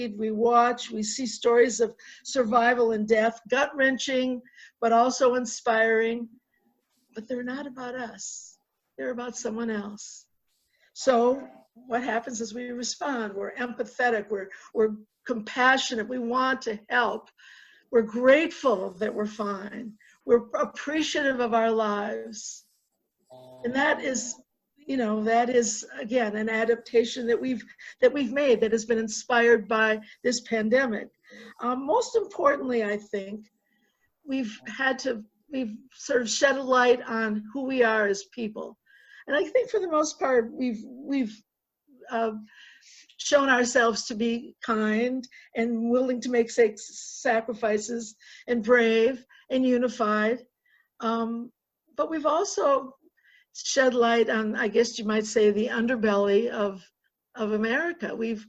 read, we watch, we see stories of survival and death, gut-wrenching, but also inspiring. But they're not about us. They're about someone else. So what happens is we respond. We're empathetic. We're compassionate. We want to help. We're grateful that we're fine. We're appreciative of our lives. And that is, you know, that is, again, an adaptation that we've made that has been inspired by this pandemic. Most importantly, I think, we've sort of shed a light on who we are as people. And I think for the most part, we've shown ourselves to be kind and willing to make sacrifices and brave and unified. But we've also shed light on, I guess you might say, the underbelly of America. We've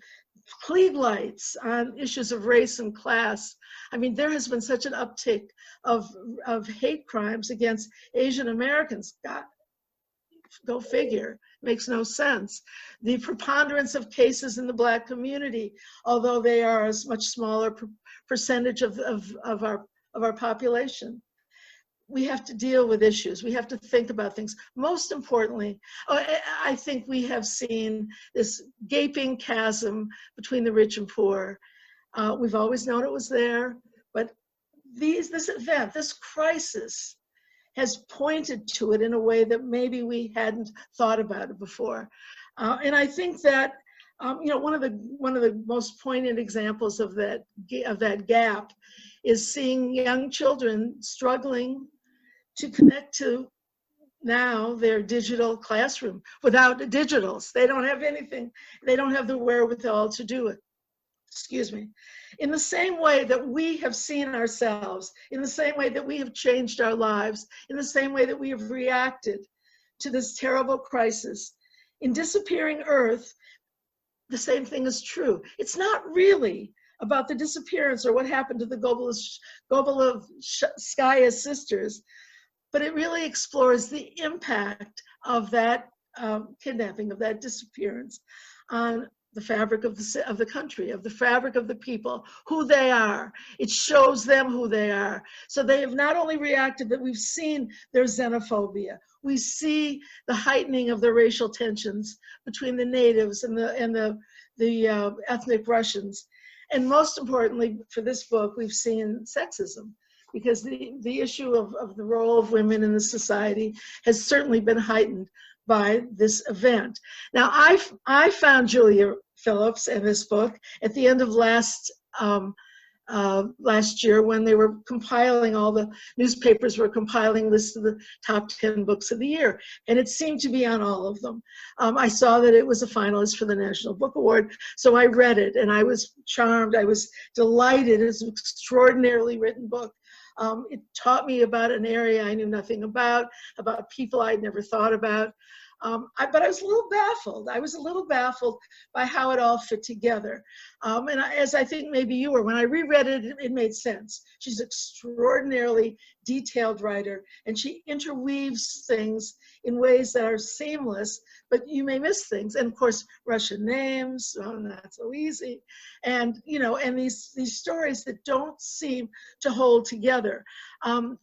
cleaved lights on issues of race and class. I mean, there has been such an uptick of hate crimes against Asian Americans. God, go figure, makes no sense. The preponderance of cases in the Black community, although they are a much smaller percentage of our population. We have to deal with issues. We have to think about things. Most importantly, I think we have seen this gaping chasm between the rich and poor. We've always known it was there, but this event, this crisis, has pointed to it in a way that maybe we hadn't thought about it before. And I think that you know, one of the most poignant examples of that gap is seeing young children struggling to connect to now their digital classroom without digitals. They don't have anything. They don't have the wherewithal to do it. Excuse me. In the same way that we have seen ourselves, in the same way that we have changed our lives, in the same way that we have reacted to this terrible crisis, in Disappearing Earth, the same thing is true. It's not really about the disappearance or what happened to the Gobelovskaya sisters, but it really explores the impact of that kidnapping, of that disappearance on the fabric of the country, of the fabric of the people, who they are. It shows them who they are. So they have not only reacted, but we've seen their xenophobia. We see the heightening of the racial tensions between the natives and the ethnic Russians. And most importantly, for this book, we've seen sexism, because the issue of the role of women in the society has certainly been heightened by this event. Now, I found Julia Phillips and this book at the end of last year, when they were compiling, all the newspapers were compiling lists of the top 10 books of the year, and it seemed to be on all of them. I saw that it was a finalist for the National Book Award, so I read it, and I was charmed. I was delighted. It's an extraordinarily written book. It taught me about an area I knew nothing about people I'd never thought about. But I was a little baffled. I was a little baffled by how it all fit together. And as I think maybe you were, when I reread it, it made sense. She's an extraordinarily detailed writer, and she interweaves things in ways that are seamless, but you may miss things. And of course, Russian names, not so easy. And, you know, and these stories that don't seem to hold together.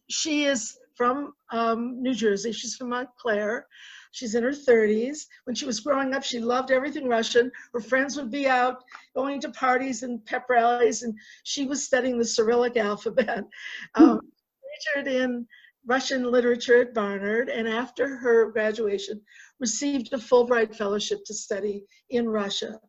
She is from New Jersey. She's from Montclair. She's in her 30s. When she was growing up, she loved everything Russian. Her friends would be out going to parties and pep rallies, and she was studying the Cyrillic alphabet. Majored in Russian literature at Barnard, and after her graduation, received a Fulbright fellowship to study in Russia.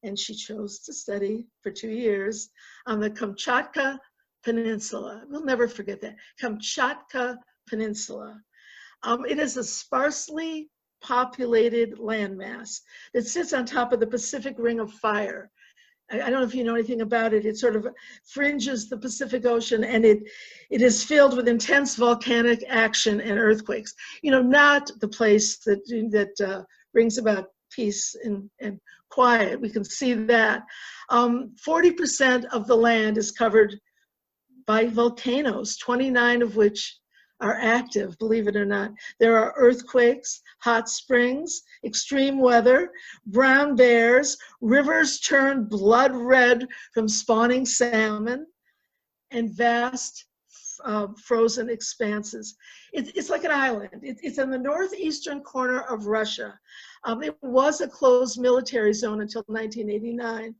And she chose to study for 2 years on the Kamchatka Peninsula. We'll never forget that, Kamchatka Peninsula. It is a sparsely populated landmass that sits on top of the Pacific Ring of Fire. I don't know if you know anything about it. It sort of fringes the Pacific Ocean, and it is filled with intense volcanic action and earthquakes. You know, not the place that brings about peace and quiet. We can see that. 40% of the land is covered by volcanoes, 29 of which are active, believe it or not. There are earthquakes, hot springs, extreme weather, brown bears, rivers turn blood red from spawning salmon, and vast frozen expanses. It's like an island. It's in the northeastern corner of Russia. It was a closed military zone until 1989.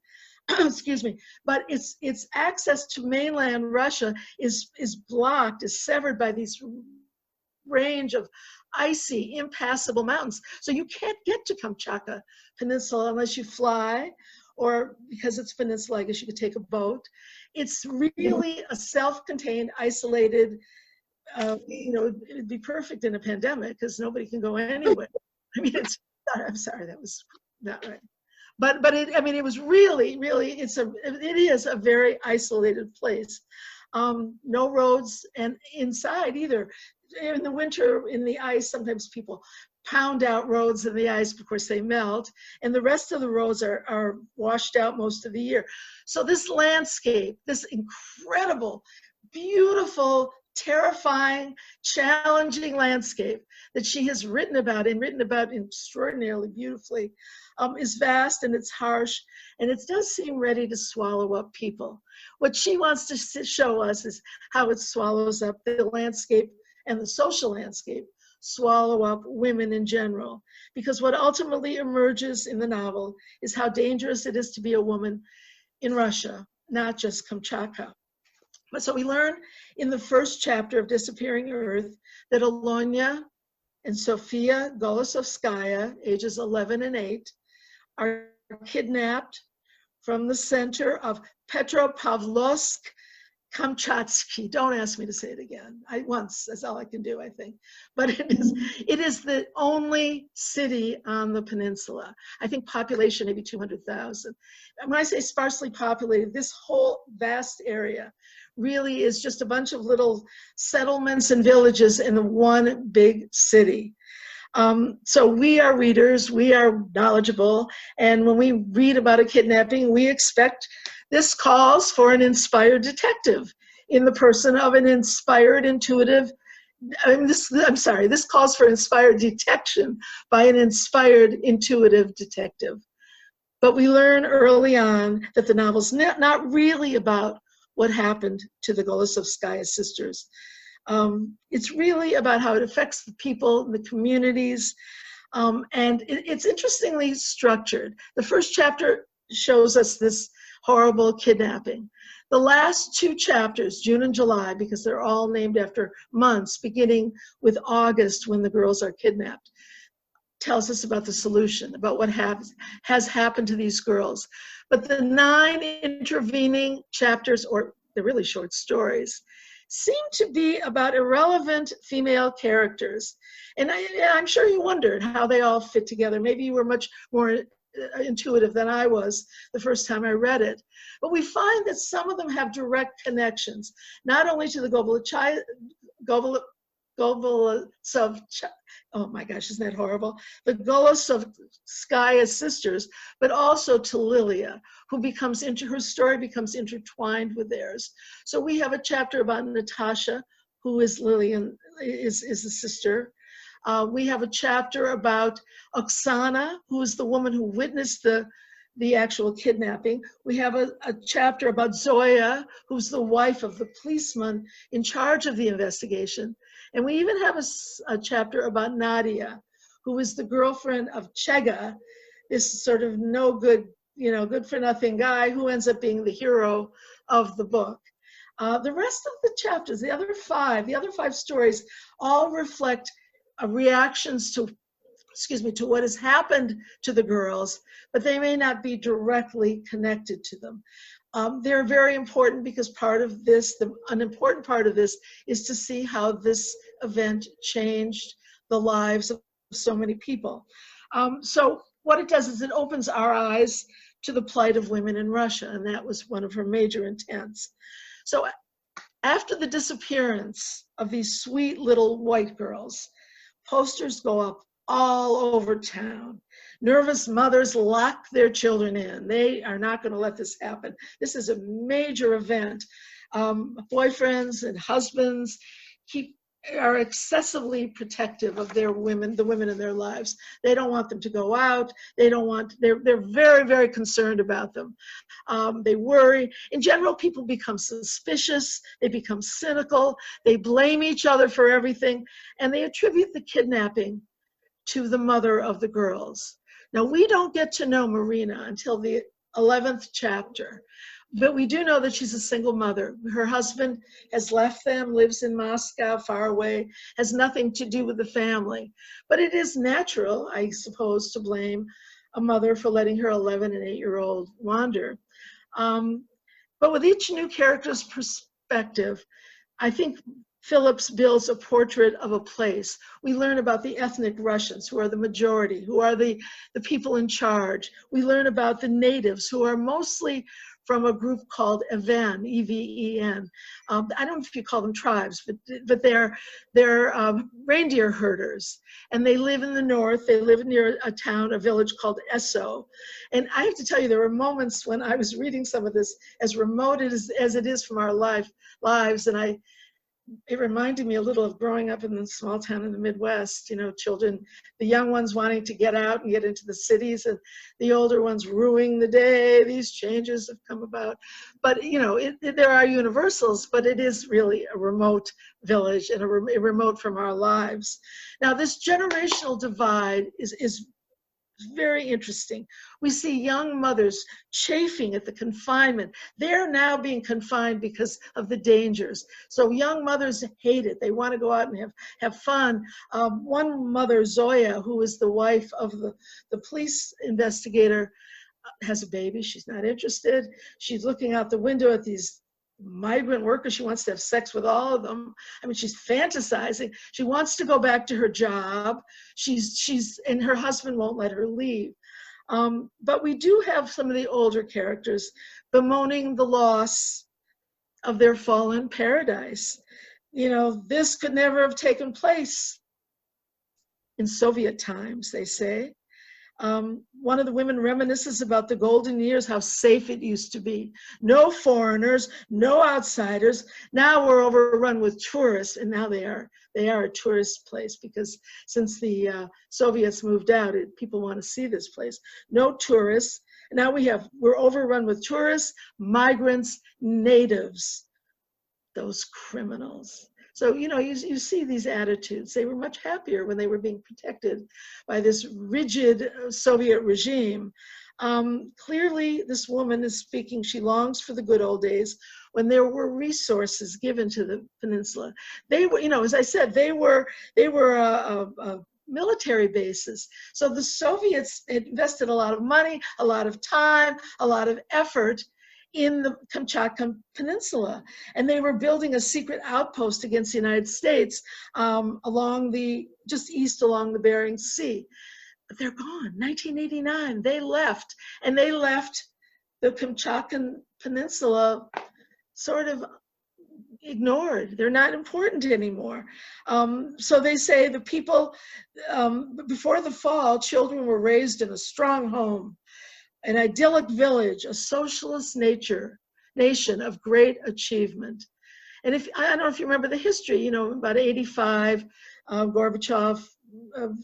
Excuse me, but its access to mainland Russia is blocked, is severed by these range of icy, impassable mountains. So you can't get to Kamchatka Peninsula unless you fly, or because it's peninsula, I guess you could take a boat. It's really a self-contained, isolated, you know, it'd be perfect in a pandemic because nobody can go anywhere. I mean, I'm sorry, that was not right. But I mean, it was really, it is a very isolated place. No roads, and inside either. In the winter, in the ice, sometimes people pound out roads in the ice. Of course, they melt, and the rest of the roads are washed out most of the year. So this landscape, this incredible, beautiful, terrifying, challenging landscape that she has written about, and written about extraordinarily beautifully, is vast, and it's harsh, and it does seem ready to swallow up people. What she wants to show us is how it swallows up the landscape, and the social landscape swallow up women in general. Because what ultimately emerges in the novel is how dangerous it is to be a woman in Russia, not just Kamchatka. But so we learn in the first chapter of Disappearing Earth that Alonya and Sofia Golosovskaya, ages 11 and 8, are kidnapped from the center of Petropavlovsk Kamchatsky. Don't ask me to say it again. That's all I can do, I think. But it is the only city on the peninsula. I think population maybe 200,000. When I say sparsely populated, this whole vast area really is just a bunch of little settlements and villages in the one big city. So we are readers, we are knowledgeable, and when we read about a kidnapping, we expect this calls for an inspired detective in the person of an inspired, intuitive, this calls for inspired detection by an inspired, intuitive detective. But we learn early on that the novel's not really about what happened to the Golosovskaya sisters. It's really about how it affects the people, the communities, and it's interestingly structured. The first chapter shows us this horrible kidnapping. The last two chapters, June and July, because they're all named after months, beginning with August when the girls are kidnapped, tells us about the solution, about what has happened to these girls. But the 9 intervening chapters, or they're really short stories, seem to be about irrelevant female characters. And I'm sure you wondered how they all fit together. Maybe you were much more intuitive than I was the first time I read it. But we find that some of them have direct connections, not only to the oh my gosh, isn't that horrible? The Golosovskaya sisters, but also to Lilia, who her story becomes intertwined with theirs. So we have a chapter about Natasha, who is Lillian, is a sister. We have a chapter about Oksana, who is the woman who witnessed the actual kidnapping. We have a chapter about Zoya, who's the wife of the policeman in charge of the investigation. And we even have a chapter about Nadia, who is the girlfriend of Chega, this sort of no good, good for nothing guy who ends up being the hero of the book. The rest of the chapters, the other five stories, all reflect reactions to what has happened to the girls, but they may not be directly connected to them. They're very important because an important part of this is to see how this event changed the lives of so many people. So what it does is it opens our eyes to the plight of women in Russia, and that was one of her major intents. So after the disappearance of these sweet little white girls, posters go up all over town. Nervous mothers lock their children in. They are not going to let this happen. This is a major event. Boyfriends and husbands keep are excessively protective of their women, the women in their lives. They don't want them to go out. They don't want, they're very, very concerned about them. They worry. In general, people become suspicious. They become cynical. They blame each other for everything. And they attribute the kidnapping to the mother of the girls. Now, we don't get to know Marina until the 11th chapter. But we do know that she's a single mother. Her husband has left them, lives in Moscow, far away, has nothing to do with the family. But it is natural, I suppose, to blame a mother for letting her 11 and 8-year-old wander. But with each new character's perspective, I think Phillips builds a portrait of a place. We learn about the ethnic Russians, who are the majority, who are the people in charge. We learn about the natives, who are mostly from a group called Even, E-V-E-N. I don't know if you call them tribes, but they're reindeer herders. And they live in the north. They live near a village called Esso. And I have to tell you, there were moments when I was reading some of this, as remote as it is from our lives, and it reminded me a little of growing up in the small town in the Midwest, you know, children, the young ones wanting to get out and get into the cities, and the older ones ruining the day. These changes have come about. But, you know, there are universals, but it is really a remote village and remote from our lives. Now, this generational divide is very interesting. We see young mothers chafing at the confinement. They're now being confined because of the dangers. So young mothers hate it. They want to go out and have fun. One mother, Zoya, who is the wife of the police investigator, has a baby. She's not interested. She's looking out the window at these migrant workers. She wants to have sex with all of them. I mean, she's fantasizing. She wants to go back to her job. And her husband won't let her leave. But we do have some of the older characters bemoaning the loss of their fallen paradise. You know, this could never have taken place in Soviet times, they say. One of the women reminisces about the golden years, how safe it used to be. No foreigners, no outsiders. Now we're overrun with tourists, and now they are a tourist place, because since the Soviets moved out, people want to see this place. No tourists. Now we're overrun with tourists, migrants, natives, those criminals. So, you know, you see these attitudes. They were much happier when they were being protected by this rigid Soviet regime. Clearly, this woman is speaking. She longs for the good old days when there were resources given to the peninsula. They were, you know, as I said, they were military bases. So the Soviets invested a lot of money, a lot of time, a lot of effort in the Kamchatka Peninsula. And they were building a secret outpost against the United States just east along the Bering Sea. But they're gone. 1989, they left. And they left the Kamchatka Peninsula sort of ignored. They're not important anymore. So they say the people, before the fall, children were raised in a strong home, an idyllic village, a socialist nation of great achievement. And I don't know if you remember the history, you know, about 85, Gorbachev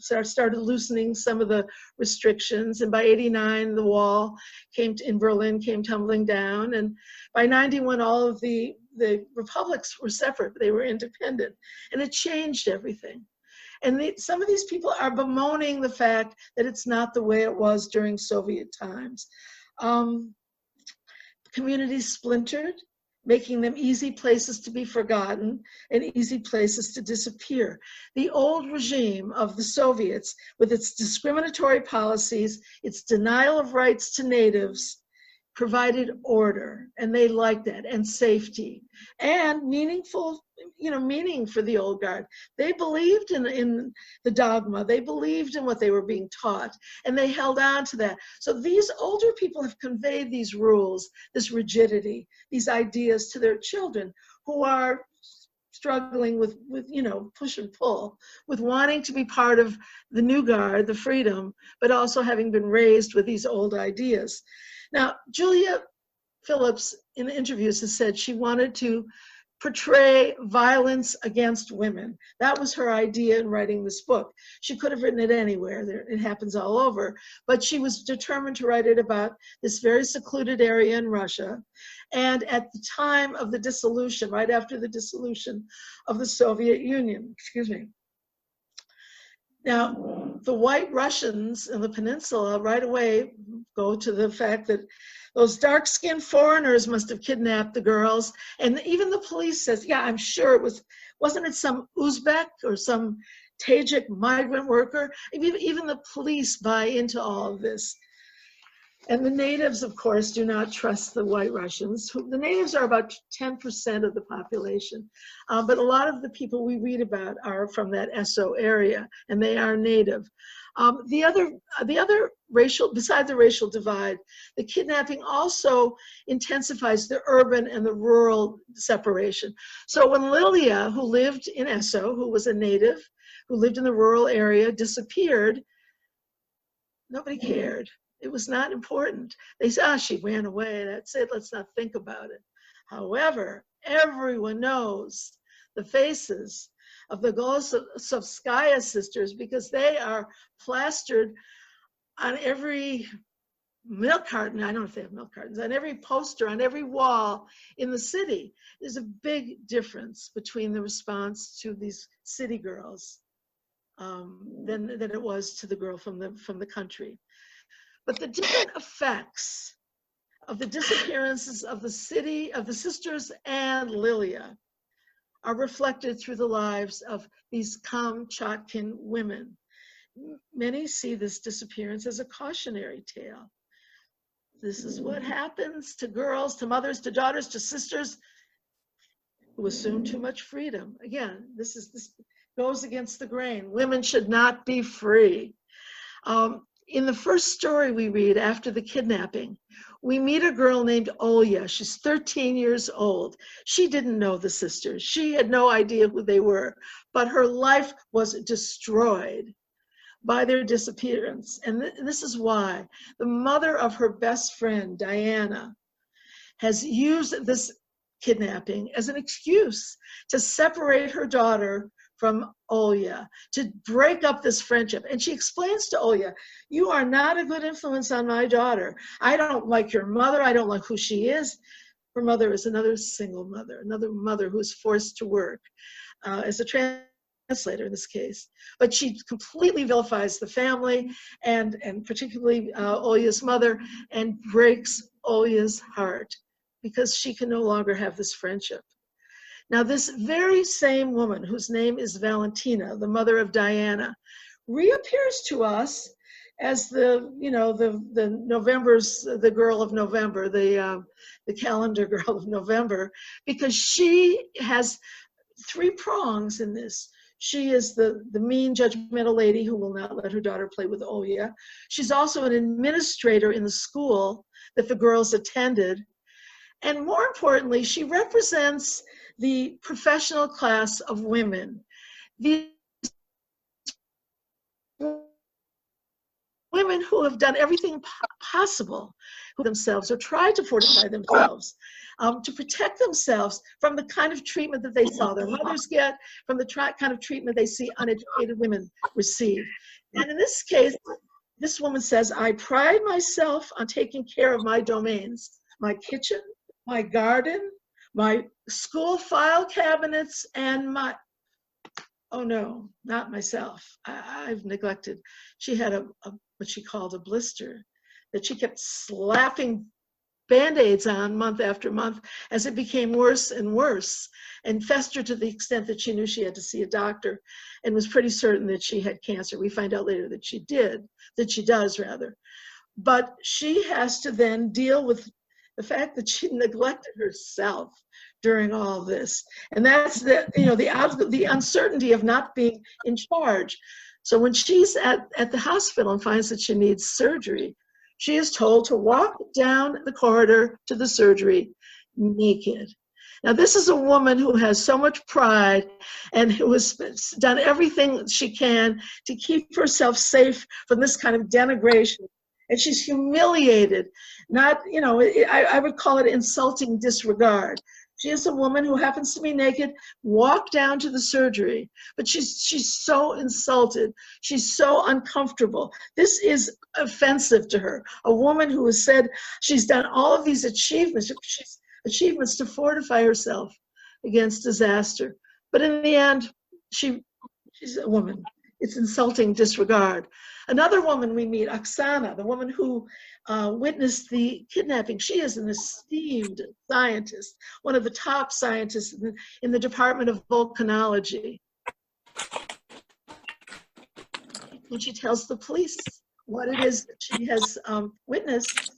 started loosening some of the restrictions. And by 89, the wall in Berlin came tumbling down. And by 91, all of the republics were separate, they were independent. And it changed everything. And some of these people are bemoaning the fact that it's not the way it was during Soviet times. Communities splintered, making them easy places to be forgotten and easy places to disappear. The old regime of the Soviets, with its discriminatory policies, its denial of rights to natives, provided order, and they liked that, and safety, and meaning for the old guard. They believed in the dogma, they believed in what they were being taught, and they held on to that. So these older people have conveyed these rules, this rigidity, these ideas to their children, who are struggling with you know, push and pull, with wanting to be part of the new guard, the freedom, but also having been raised with these old ideas. Now, Julia Phillips in interviews has said she wanted to portray violence against women. That was her idea in writing this book. She could have written it anywhere. It happens all over. But she was determined to write it about this very secluded area in Russia. And at the time of the dissolution, right after the dissolution of the Soviet Union, excuse me. Now, the White Russians in the peninsula right away go to the fact that those dark-skinned foreigners must have kidnapped the girls. And even the police says, yeah, I'm sure wasn't it some Uzbek or some Tajik migrant worker? Even the police buy into all of this. And the natives, of course, do not trust the White Russians. The natives are about 10% of the population. But a lot of the people we read about are from that Esso area, and they are native. The other racial, besides the racial divide, the kidnapping also intensifies the urban and the rural separation. So when Lilia, who lived in Esso, who was a native, who lived in the rural area, disappeared, nobody cared. It was not important. They said, she ran away, that's it, let's not think about it. However, everyone knows the faces of the Golosovskaya sisters because they are plastered on every milk carton, I don't know if they have milk cartons, on every poster, on every wall in the city. There's a big difference between the response to these city girls than it was to the girl from the country. But the different effects of the disappearances of the sisters and Lilia are reflected through the lives of these Kamchatkin women. Many see this disappearance as a cautionary tale. This is what happens to girls, to mothers, to daughters, to sisters who assume too much freedom. Again, this goes against the grain. Women should not be free. In the first story we read after the kidnapping, we meet a girl named Olya. She's 13 years old. She didn't know the sisters. She had no idea who they were, but her life was destroyed by their disappearance. And this is why the mother of her best friend, Diana, has used this kidnapping as an excuse to separate her daughter from Olya, to break up this friendship. And she explains to Olya, you are not a good influence on my daughter. I don't like your mother. I don't like who she is. Her mother is another single mother, another mother who is forced to work as a translator in this case. But she completely vilifies the family and particularly Olya's mother and breaks Olya's heart because she can no longer have this friendship. Now, this very same woman, whose name is Valentina, the mother of Diana, reappears to us as the girl of November, the calendar girl of November, because she has three prongs in this. She is the mean, judgmental lady who will not let her daughter play with Olya. She's also an administrator in the school that the girls attended. And more importantly, she represents the professional class of women. These women who have done everything possible for themselves or tried to fortify themselves, to protect themselves from the kind of treatment that they saw their mothers get, from the kind of treatment they see uneducated women receive. And in this case, this woman says, I pride myself on taking care of my domains, my kitchen, my garden, my school file cabinets, and oh no, not myself. I've neglected. She had what she called a blister that she kept slapping Band-Aids on month after month as it became worse and worse and festered to the extent that she knew she had to see a doctor and was pretty certain that she had cancer. We find out later that she does rather. But she has to then deal with the fact that she neglected herself during all this. And that's the uncertainty of not being in charge. So when she's at the hospital and finds that she needs surgery, she is told to walk down the corridor to the surgery naked. Now, this is a woman who has so much pride and who has done everything she can to keep herself safe from this kind of denigration. And she's humiliated, I would call it insulting disregard. She is a woman who happens to be naked, walk down to the surgery, but she's so insulted. She's so uncomfortable. This is offensive to her. A woman who has said she's done all of these achievements to fortify herself against disaster. But in the end, she's a woman. It's insulting disregard. Another woman we meet, Oksana, the woman who witnessed the kidnapping. She is an esteemed scientist, one of the top scientists in the Department of Volcanology. And she tells the police what it is that she has witnessed.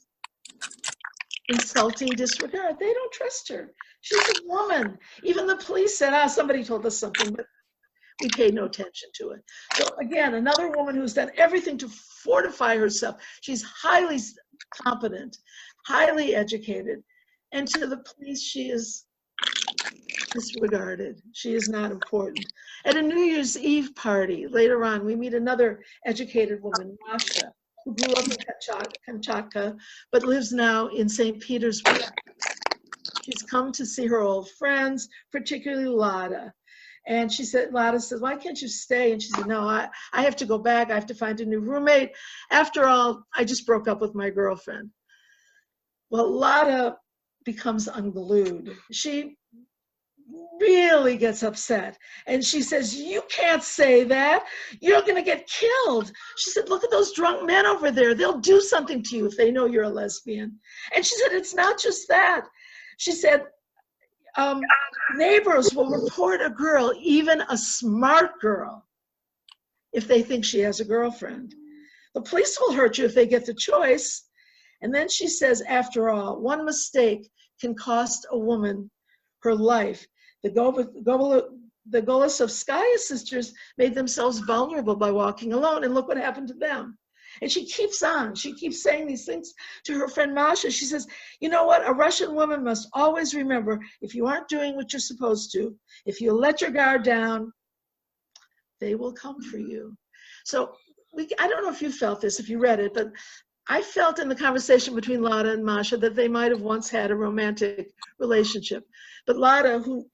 Insulting disregard. They don't trust her. She's a woman. Even the police said, somebody told us something, but we paid no attention to it. So again, another woman who's done everything to fortify herself. She's highly competent, highly educated, and to the police, she is disregarded. She is not important. At a New Year's Eve party later on, we meet another educated woman, Masha, who grew up in Kamchatka, but lives now in St. Petersburg. She's come to see her old friends, particularly Lada. And Lada says, why can't you stay? And she said, no, I have to go back. I have to find a new roommate. After all, I just broke up with my girlfriend. Well, Lada becomes unglued. She really gets upset. And she says, you can't say that. You're going to get killed. She said, look at those drunk men over there. They'll do something to you if they know you're a lesbian. And she said, it's not just that. She said, neighbors will report a girl, even a smart girl, if they think she has a girlfriend. The police will hurt you if they get the choice. And then she says, after all, one mistake can cost a woman her life. The Golisovskaya sisters made themselves vulnerable by walking alone, and look what happened to them. And she keeps on. She keeps saying these things to her friend Masha. She says, you know what? A Russian woman must always remember, if you aren't doing what you're supposed to, if you let your guard down, they will come for you. So I don't know if you felt this, if you read it, but I felt in the conversation between Lada and Masha that they might have once had a romantic relationship. But Lada, who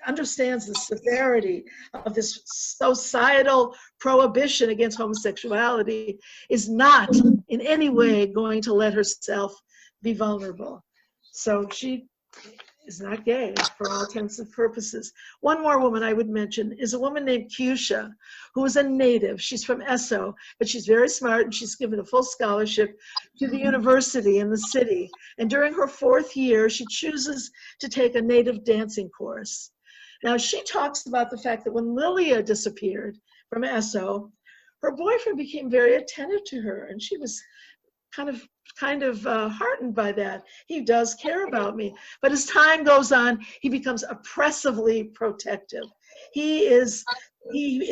understands the severity of this societal prohibition against homosexuality, is not in any way going to let herself be vulnerable. So she is not gay for all intents and purposes. One more woman I would mention is a woman named Fuchsia, who is a native. She's from Esso, but she's very smart, and she's given a full scholarship to the university in the city. And during her 4th year, she chooses to take a native dancing course. Now, she talks about the fact that when Lilia disappeared from Esso, her boyfriend became very attentive to her, and she was kind of heartened by that. He does care about me. But as time goes on, he becomes oppressively protective. He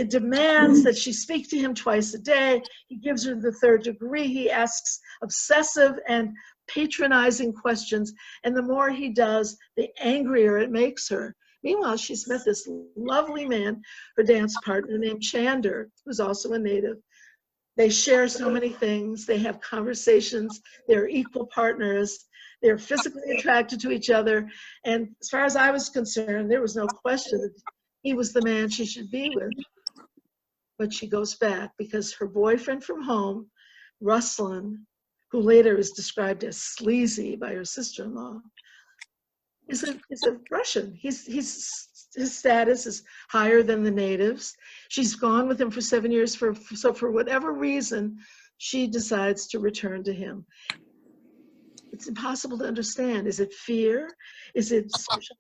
demands that she speak to him twice a day. He gives her the 3rd degree. He asks obsessive and patronizing questions. And the more he does, the angrier it makes her. Meanwhile, she's met this lovely man, her dance partner named Chander, who's also a native. They share so many things. They have conversations. They're equal partners. They're physically attracted to each other. And as far as I was concerned, there was no question that he was the man she should be with. But she goes back because her boyfriend from home, Ruslan, who later is described as sleazy by her sister-in-law, is a Russian. His status is higher than the natives. She's gone with him for 7 years, so for whatever reason, she decides to return to him. It's impossible to understand. Is it fear? Is it social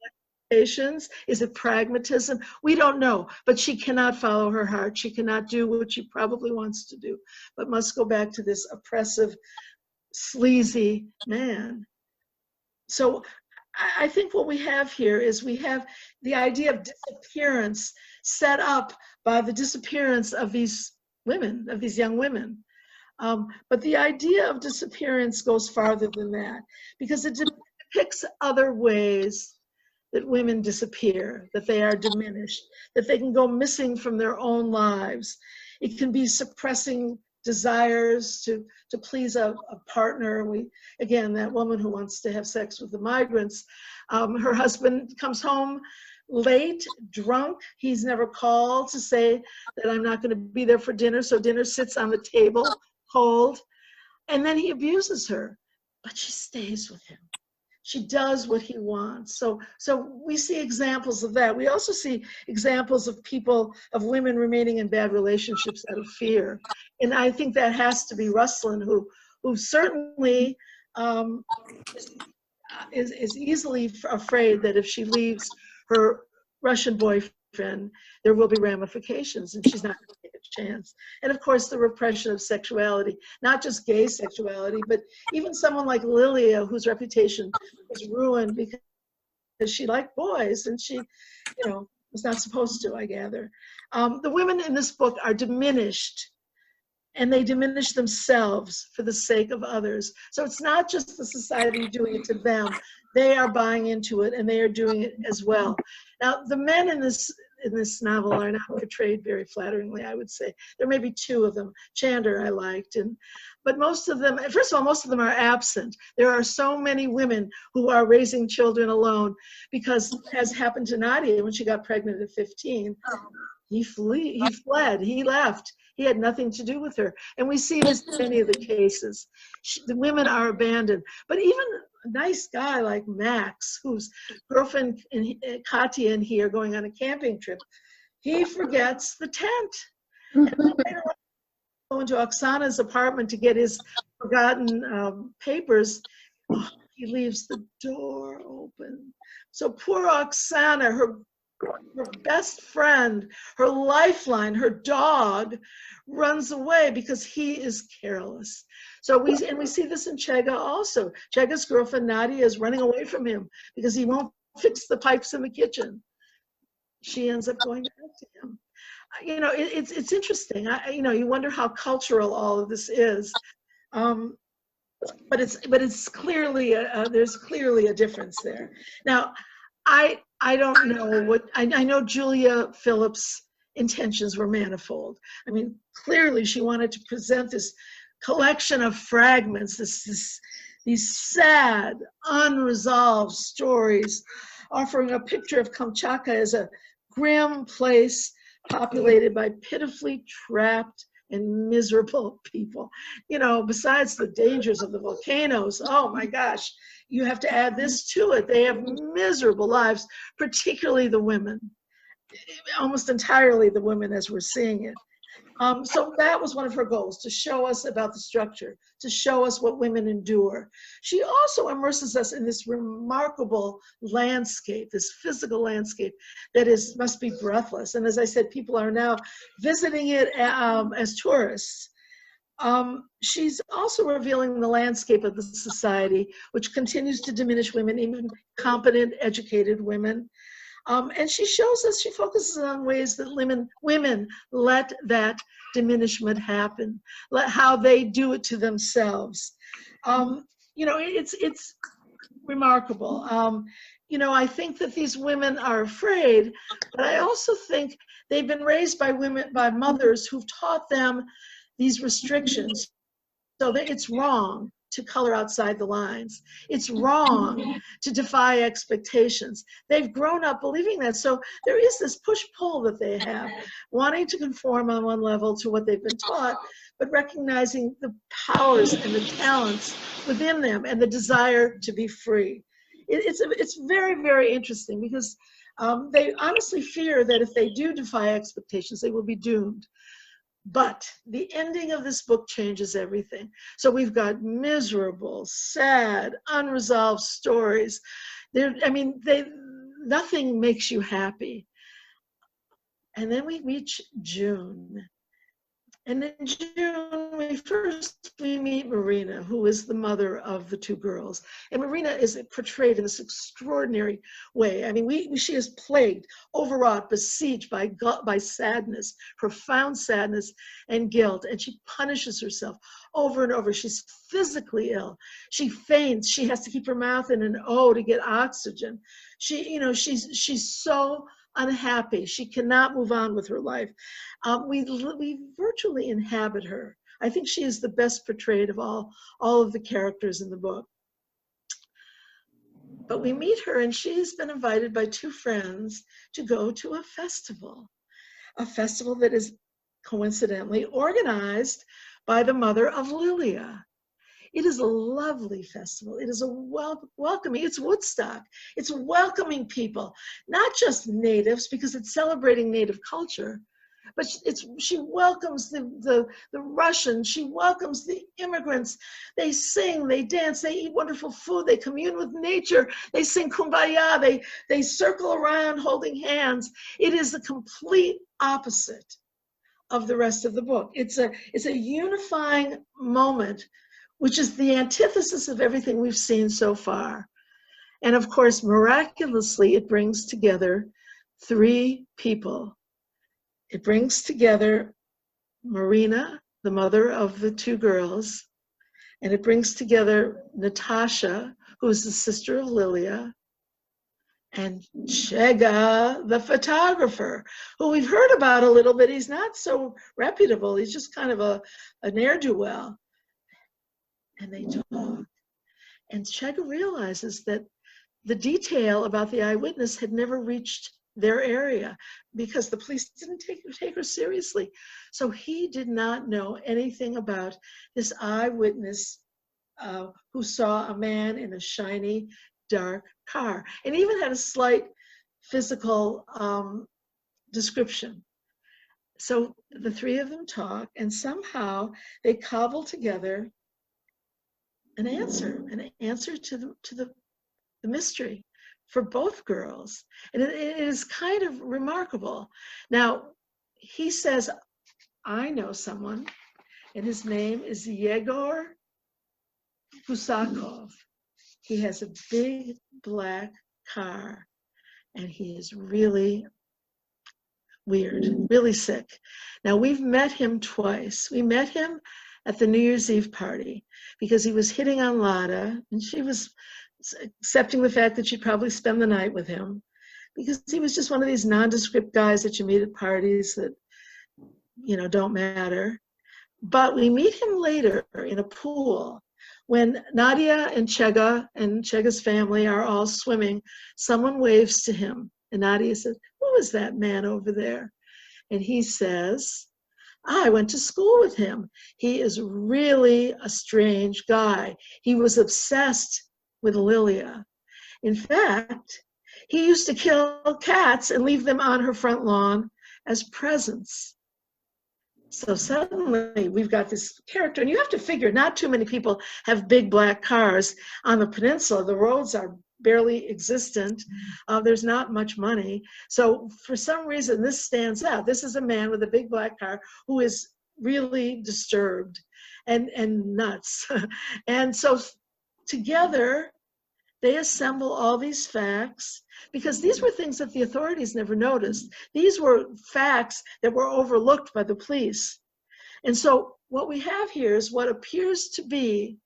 expectations? Is it pragmatism? We don't know, but she cannot follow her heart. She cannot do what she probably wants to do, but must go back to this oppressive, sleazy man. So I think what we have here is we have the idea of disappearance set up by the disappearance of these women, of these young women. But the idea of disappearance goes farther than that, because it depicts other ways that women disappear, that they are diminished, that they can go missing from their own lives. It can be suppressing desires to please a partner. Again, that woman who wants to have sex with the migrants, her husband comes home late, drunk. He's never called to say that I'm not going to be there for dinner, so dinner sits on the table cold, and then he abuses her, but she stays with him. She does what he wants. So we see examples of that. We also see examples of women remaining in bad relationships out of fear. And I think that has to be Ruslan, who certainly is easily afraid that if she leaves her Russian boyfriend, there will be ramifications, and she's not going to take a chance. And of course, the repression of sexuality, not just gay sexuality, but even someone like Lilia, whose reputation was ruined because she liked boys, and she, was not supposed to, I gather. The women in this book are diminished, and they diminish themselves for the sake of others. So it's not just the society doing it to them. They are buying into it, and they are doing it as well. Now, the men in this novel are not portrayed very flatteringly, I would say. There may be two of them. Chander I liked, but most of them, first of all, most of them are absent. There are so many women who are raising children alone because, as happened to Nadia when she got pregnant at 15, he fled, he left. He had nothing to do with her. And we see this in many of the cases. The women are abandoned. But even a nice guy like Max, whose girlfriend Katya and he are going on a camping trip, he forgets the tent. And then later on, go into Oksana's apartment to get his forgotten papers. Oh, he leaves the door open. So poor Oksana, her best friend, her lifeline, her dog, runs away because he is careless. So we see this in Chega also. Chega's girlfriend Nadia is running away from him because he won't fix the pipes in the kitchen. She ends up going back to him. It's interesting. You wonder how cultural all of this is. But it's clearly there's clearly a difference there. Now, I don't know what, I know Julia Phillips' intentions were manifold. I mean, clearly she wanted to present this collection of fragments, these sad, unresolved stories, offering a picture of Kamchatka as a grim place populated by pitifully trapped and miserable people. Besides the dangers of the volcanoes, oh my gosh, you have to add this to it. They have miserable lives, particularly the women, almost entirely the women as we're seeing it. So that was one of her goals, to show us about the structure, to show us what women endure. She also immerses us in this remarkable landscape, this physical landscape that must be breathless. And as I said, people are now visiting it as tourists. She's also revealing the landscape of the society, which continues to diminish women, even competent, educated women. And she shows us, she focuses on ways that women let that diminishment happen, how they do it to themselves. It's remarkable. I think that these women are afraid, but I also think they've been raised by mothers who've taught them these restrictions, so that it's wrong to color outside the lines. It's wrong to defy expectations. They've grown up believing that. So there is this push-pull that they have, wanting to conform on one level to what they've been taught, but recognizing the powers and the talents within them and the desire to be free. It's very, very interesting because they honestly fear that if they do defy expectations, they will be doomed. But the ending of this book changes everything. So we've got miserable, sad, unresolved stories. Nothing makes you happy. And then we reach June. And in June, we meet Marina, who is the mother of the two girls. And Marina is portrayed in this extraordinary way. I mean, she is plagued, overwrought, besieged by sadness, profound sadness and guilt. And she punishes herself over and over. She's physically ill. She faints. She has to keep her mouth in an O to get oxygen. She's so unhappy. She cannot move on with her life. We virtually inhabit her. I think she is the best portrayed of all of the characters in the book. But we meet her, and she's been invited by two friends to go to a festival that is coincidentally organized by the mother of Lilia. It is a lovely festival. It is a welcoming, it's Woodstock. It's welcoming people, not just natives, because it's celebrating native culture, but she welcomes the Russians, she welcomes the immigrants. They sing, they dance, they eat wonderful food, they commune with nature, they sing Kumbaya, they circle around holding hands. It is the complete opposite of the rest of the book. It's a unifying moment, which is the antithesis of everything we've seen so far. And of course, miraculously, it brings together three people. It brings together Marina, the mother of the two girls, and it brings together Natasha, who is the sister of Lilia, and Chega, the photographer, who we've heard about a little bit. He's not so reputable. He's just kind of a ne'er-do-well. And they talk. And Chega realizes that the detail about the eyewitness had never reached their area because the police didn't take her seriously. So he did not know anything about this eyewitness who saw a man in a shiny, dark car, and even had a slight physical description. So the three of them talk, and somehow they cobble together an answer to the mystery for both girls. And it is kind of remarkable. Now, he says, I know someone, and his name is Yegor Busakov. He has a big black car, and he is really weird, really sick. Now, we've met him twice. We met him at the New Year's Eve party because he was hitting on Lada, and she was accepting the fact that she'd probably spend the night with him because he was just one of these nondescript guys that you meet at parties that, you know, don't matter. But we meet him later in a pool when Nadia and Chega's family are all swimming. Someone waves to him, and Nadia says, "Who is that man over there?" And he says, I went to school with him. He is really a strange guy. He was obsessed with Lilia. In fact, he used to kill cats and leave them on her front lawn as presents. So suddenly we've got this character, and you have to figure not too many people have big black cars on the peninsula. The roads are barely existent. There's not much money. So for some reason, this stands out. This is a man with a big black car who is really disturbed and nuts. And so together, they assemble all these facts because these were things that the authorities never noticed. These were facts that were overlooked by the police. And so what we have here is what appears to be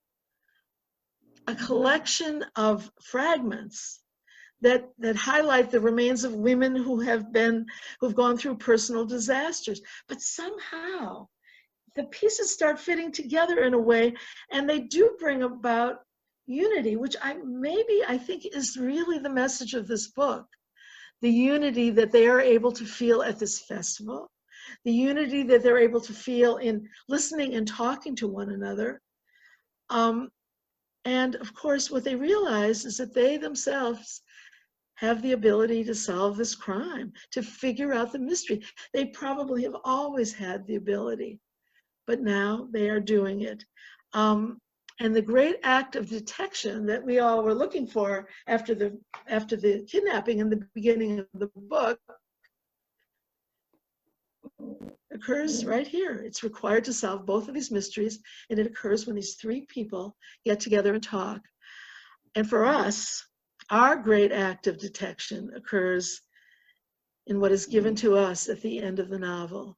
a collection of fragments that highlight the remains of women who've gone through personal disasters. But somehow the pieces start fitting together in a way, and they do bring about unity, which I think is really the message of this book. The unity that they are able to feel at this festival, the unity that they're able to feel in listening and talking to one another. And of course, what they realize is that they themselves have the ability to solve this crime, to figure out the mystery. They probably have always had the ability, but now they are doing it. And the great act of detection that we all were looking for after the kidnapping in the beginning of the book occurs right here. It's required to solve both of these mysteries, and it occurs when these three people get together and talk. And for us, our great act of detection occurs in what is given to us at the end of the novel,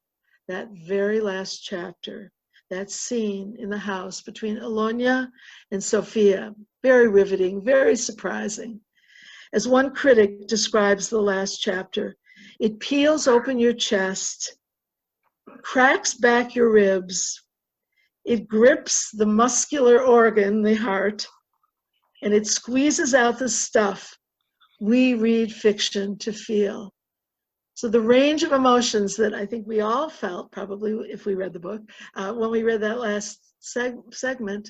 that very last chapter, that scene in the house between Alonia and Sophia. Very riveting, very surprising. As one critic describes the last chapter, it peels open your chest, cracks back your ribs, It grips the muscular organ, the heart, and it squeezes out the stuff we read fiction to feel. So the range of emotions that I think we all felt, probably if we read the book, when we read that last segment,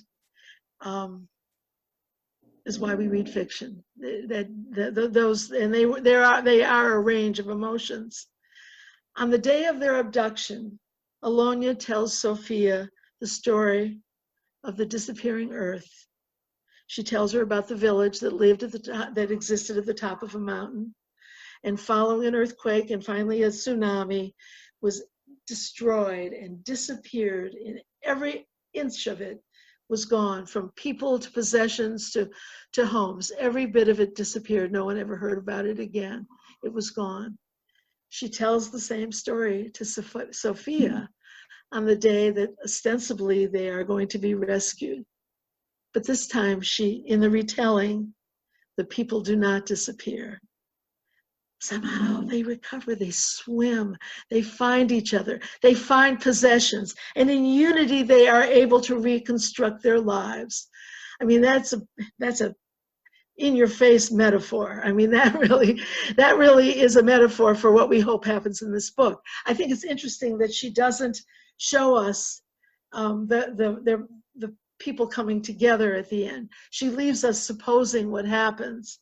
is why we read fiction. Those, and they are a range of emotions. On the day of their abduction, Alonia tells Sophia the story of the disappearing Earth. She tells her about the village that lived at the top, that existed at the top of a mountain, and following an earthquake and finally a tsunami, was destroyed and disappeared. In every inch of it was gone, from people to possessions to homes. Every bit of it disappeared. No one ever heard about it again. It was gone. She tells the same story to Sophia on the day that ostensibly they are going to be rescued. But this time, in the retelling, the people do not disappear. Somehow they recover, they swim, they find each other, they find possessions, and in unity they are able to reconstruct their lives. I mean, that's a in-your-face metaphor. I mean, that really is a metaphor for what we hope happens in this book. I think it's interesting that she doesn't show us the people coming together at the end. She leaves us supposing what happens.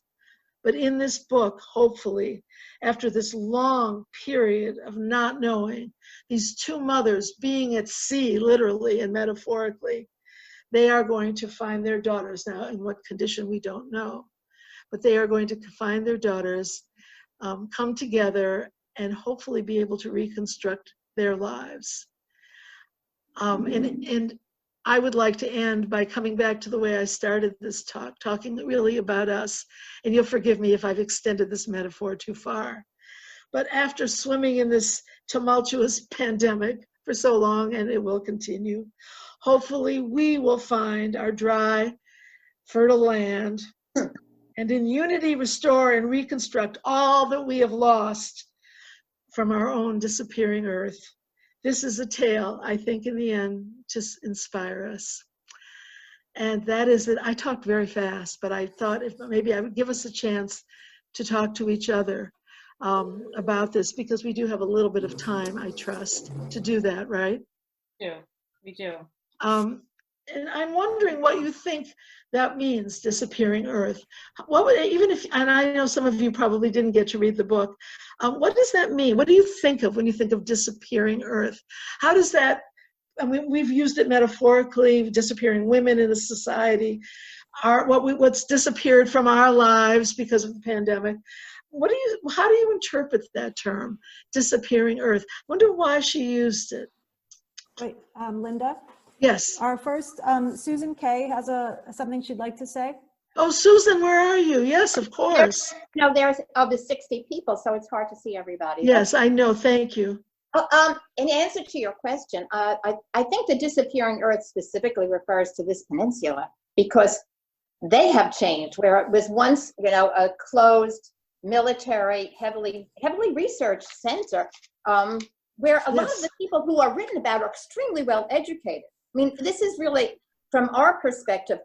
But in this book, hopefully, after this long period of not knowing, these two mothers being at sea, literally and metaphorically, they are going to find their daughters. Now, in what condition, we don't know. But they are going to find their daughters, come together, and hopefully be able to reconstruct their lives. And I would like to end by coming back to the way I started this talk, talking really about us. And you'll forgive me if I've extended this metaphor too far. But after swimming in this tumultuous pandemic for so long, and it will continue, hopefully we will find our dry, fertile land and in unity restore and reconstruct all that we have lost from our own disappearing Earth. This is a tale, I think, in the end, to inspire us. And that is that I talked very fast, but I thought if maybe I would give us a chance to talk to each other about this, because we do have a little bit of time, I trust, to do that, right? We do. And I'm wondering what you think that means, disappearing Earth. What would, even if, and I know some of you probably didn't get to read the book, what does that mean? What do you think of when you think of disappearing Earth? How does that, I mean, we've used it metaphorically, disappearing women in a society, what's disappeared from our lives because of the pandemic. How do you interpret that term, disappearing Earth? I wonder why she used it. Wait, Linda? Yes. Our first, Susan Kay has something she'd like to say. Oh, Susan, where are you? Yes, of course. No, there's of the 60 people, so it's hard to see everybody. Yes, I know. Thank you. In answer to your question, I think the disappearing Earth specifically refers to this peninsula because they have changed. Where it was once, a closed military, heavily researched center, where a lot of the people who are written about are extremely well educated. I mean, this is really, from our perspective,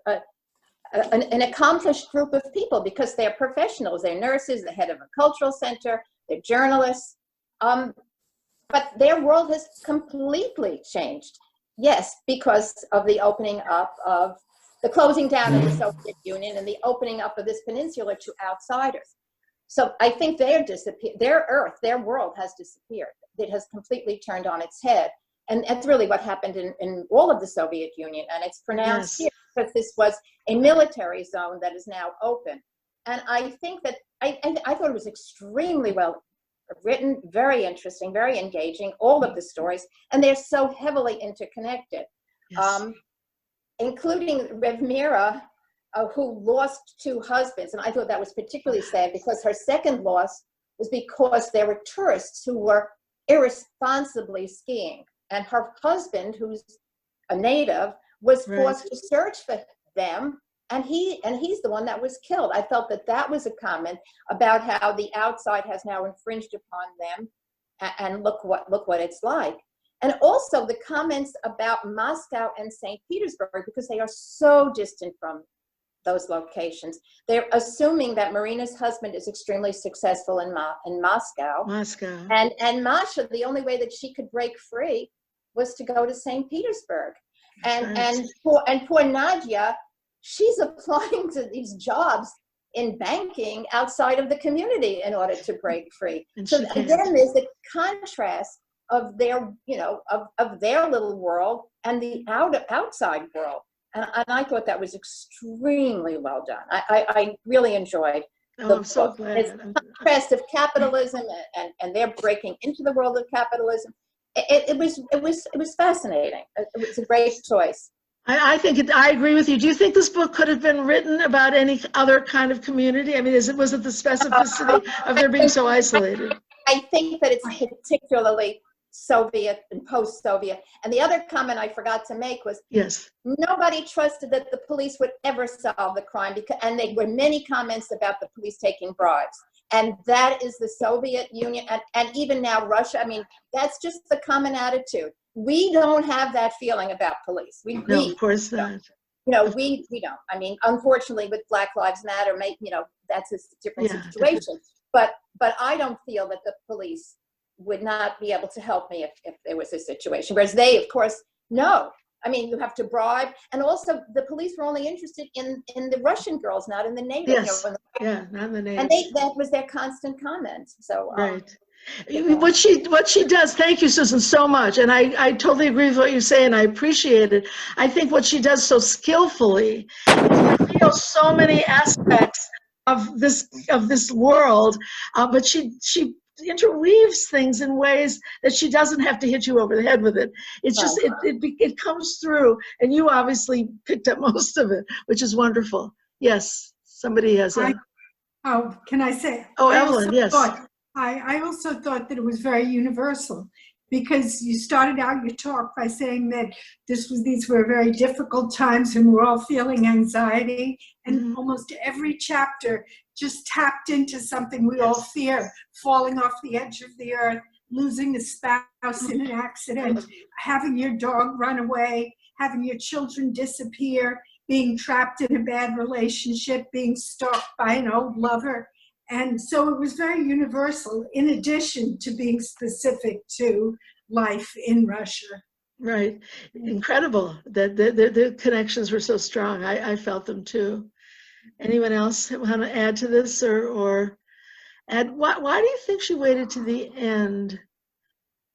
an accomplished group of people because they're professionals. They're nurses, the head of a cultural center, they're journalists. But their world has completely changed. Yes, because of the opening up of the closing down of the Soviet Union and the opening up of this peninsula to outsiders. So I think their Earth, their world has disappeared. It has completely turned on its head. And that's really what happened in all of the Soviet Union. And it's pronounced here because this was a military zone that is now open. And I think that, I thought it was extremely well written, very interesting, very engaging, all of the stories. And they're so heavily interconnected, including Revmira, who lost 2 husbands. And I thought that was particularly sad because her second loss was because there were tourists who were irresponsibly skiing. And her husband, who's a native, was forced to search for them, and he's the one that was killed. I felt that was a comment about how the outside has now infringed upon them, and look what it's like. And also the comments about Moscow and St. Petersburg, because they are so distant from those locations. They're assuming that Marina's husband is extremely successful in Moscow. And Masha, the only way that she could break free was to go to St. Petersburg. And poor Nadia, she's applying to these jobs in banking outside of the community in order to break free. So again, there's the contrast of their, of their little world and the outside world. And I thought that was extremely well done. I really enjoyed the I'm so book. glad. It's the contrast of capitalism and they're breaking into the world of capitalism. It was fascinating. It was a great choice. I think I agree with you. Do you think this book could have been written about any other kind of community? I mean, was it the specificity of their being so isolated? I think that it's particularly Soviet and post-Soviet. And the other comment I forgot to make was, yes, nobody trusted that the police would ever solve the crime, and there were many comments about the police taking bribes. And that is the Soviet Union, and even now Russia. I mean, that's just the common attitude. We don't have that feeling about police. No, of course not. We don't. I mean, unfortunately, with Black Lives Matter, that's a different situation. But I don't feel that the police would not be able to help me if there was a situation. Whereas they, of course, no. I mean, you have to bribe. And also, the police were only interested in the Russian girls, not in the native. Yes, not in the native. And that was their constant comment. So, right. What she does, thank you, Susan, so much. And I totally agree with what you say, and I appreciate it. I think what she does so skillfully is reveal so many aspects of this world, but she interweaves things in ways that she doesn't have to hit you over the head with it. It's just, it comes through, and you obviously picked up most of it, which is wonderful. Yes, somebody has a... Can I say? Oh, Evelyn, yes. I also thought that it was very universal, because you started out your talk by saying that these were very difficult times and we're all feeling anxiety, and almost every chapter just tapped into something we all fear: falling off the edge of the earth, losing a spouse in an accident, having your dog run away, having your children disappear, being trapped in a bad relationship, being stalked by an old lover. And so it was very universal, in addition to being specific to life in Russia. Right. Incredible that the connections were so strong. I felt them too. Anyone else want to add to this or add? Why do you think she waited to the end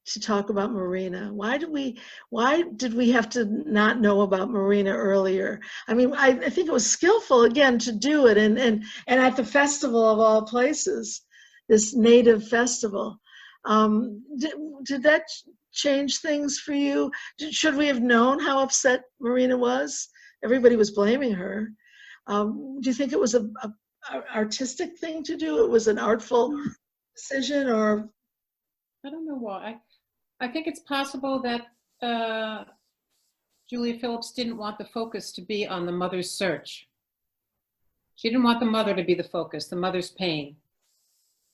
to talk about Marina? Why did we have to not know about Marina earlier? I mean, I think it was skillful, again, to do it, and at the festival of all places, this native festival. Did that change things for you? Should we have known how upset Marina was? Everybody was blaming her. Do you think it was a artistic thing to do? It was an artful decision, or? I don't know why. I think it's possible that Julia Phillips didn't want the focus to be on the mother's search. She didn't want the mother to be the focus, the mother's pain.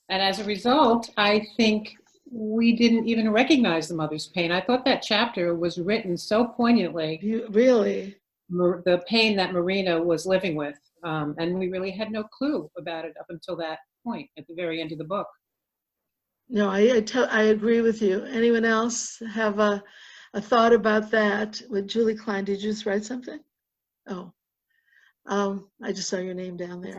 And as a result, I think we didn't even recognize the mother's pain. I thought that chapter was written so poignantly. Really? The pain that Marina was living with. And we really had no clue about it up until that point at the very end of the book. No, I agree with you. Anyone else have a thought about that? With Julie Klein, did you just write something? Oh, I just saw your name down there.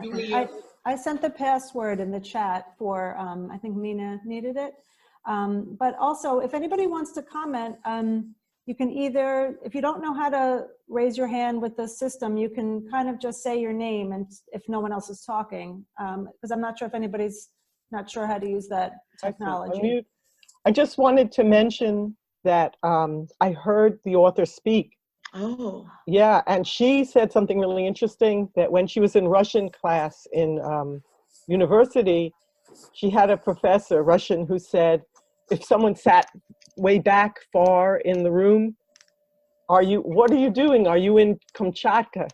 I sent the password in the chat for, I think Mina needed it. But also, if anybody wants to comment, you can either, if you don't know how to raise your hand with the system, you can kind of just say your name, and if no one else is talking, because I'm not sure if anybody's not sure how to use that technology. I just wanted to mention that I heard the author speak. Oh. Yeah, and she said something really interesting, that when she was in Russian class in university, she had a professor, Russian, who said, if someone sat way back far in the room, what are you doing? Are you in Kamchatka?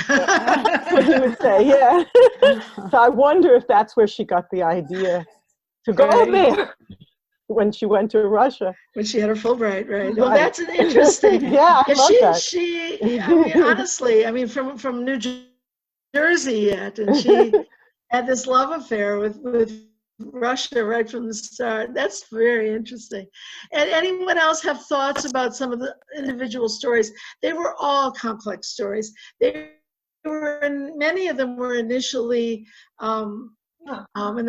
That's what he would say, yeah. So I wonder if that's where she got the idea to go there. when she went to Russia. When she had her Fulbright, right? Well, Right. that's an interesting. Yeah, I love that. I mean, honestly, I mean, from New Jersey yet, and she had this love affair with Russia right from the start. That's very interesting. And anyone else have thoughts about some of the individual stories? They were all complex stories. Many of them were initially, and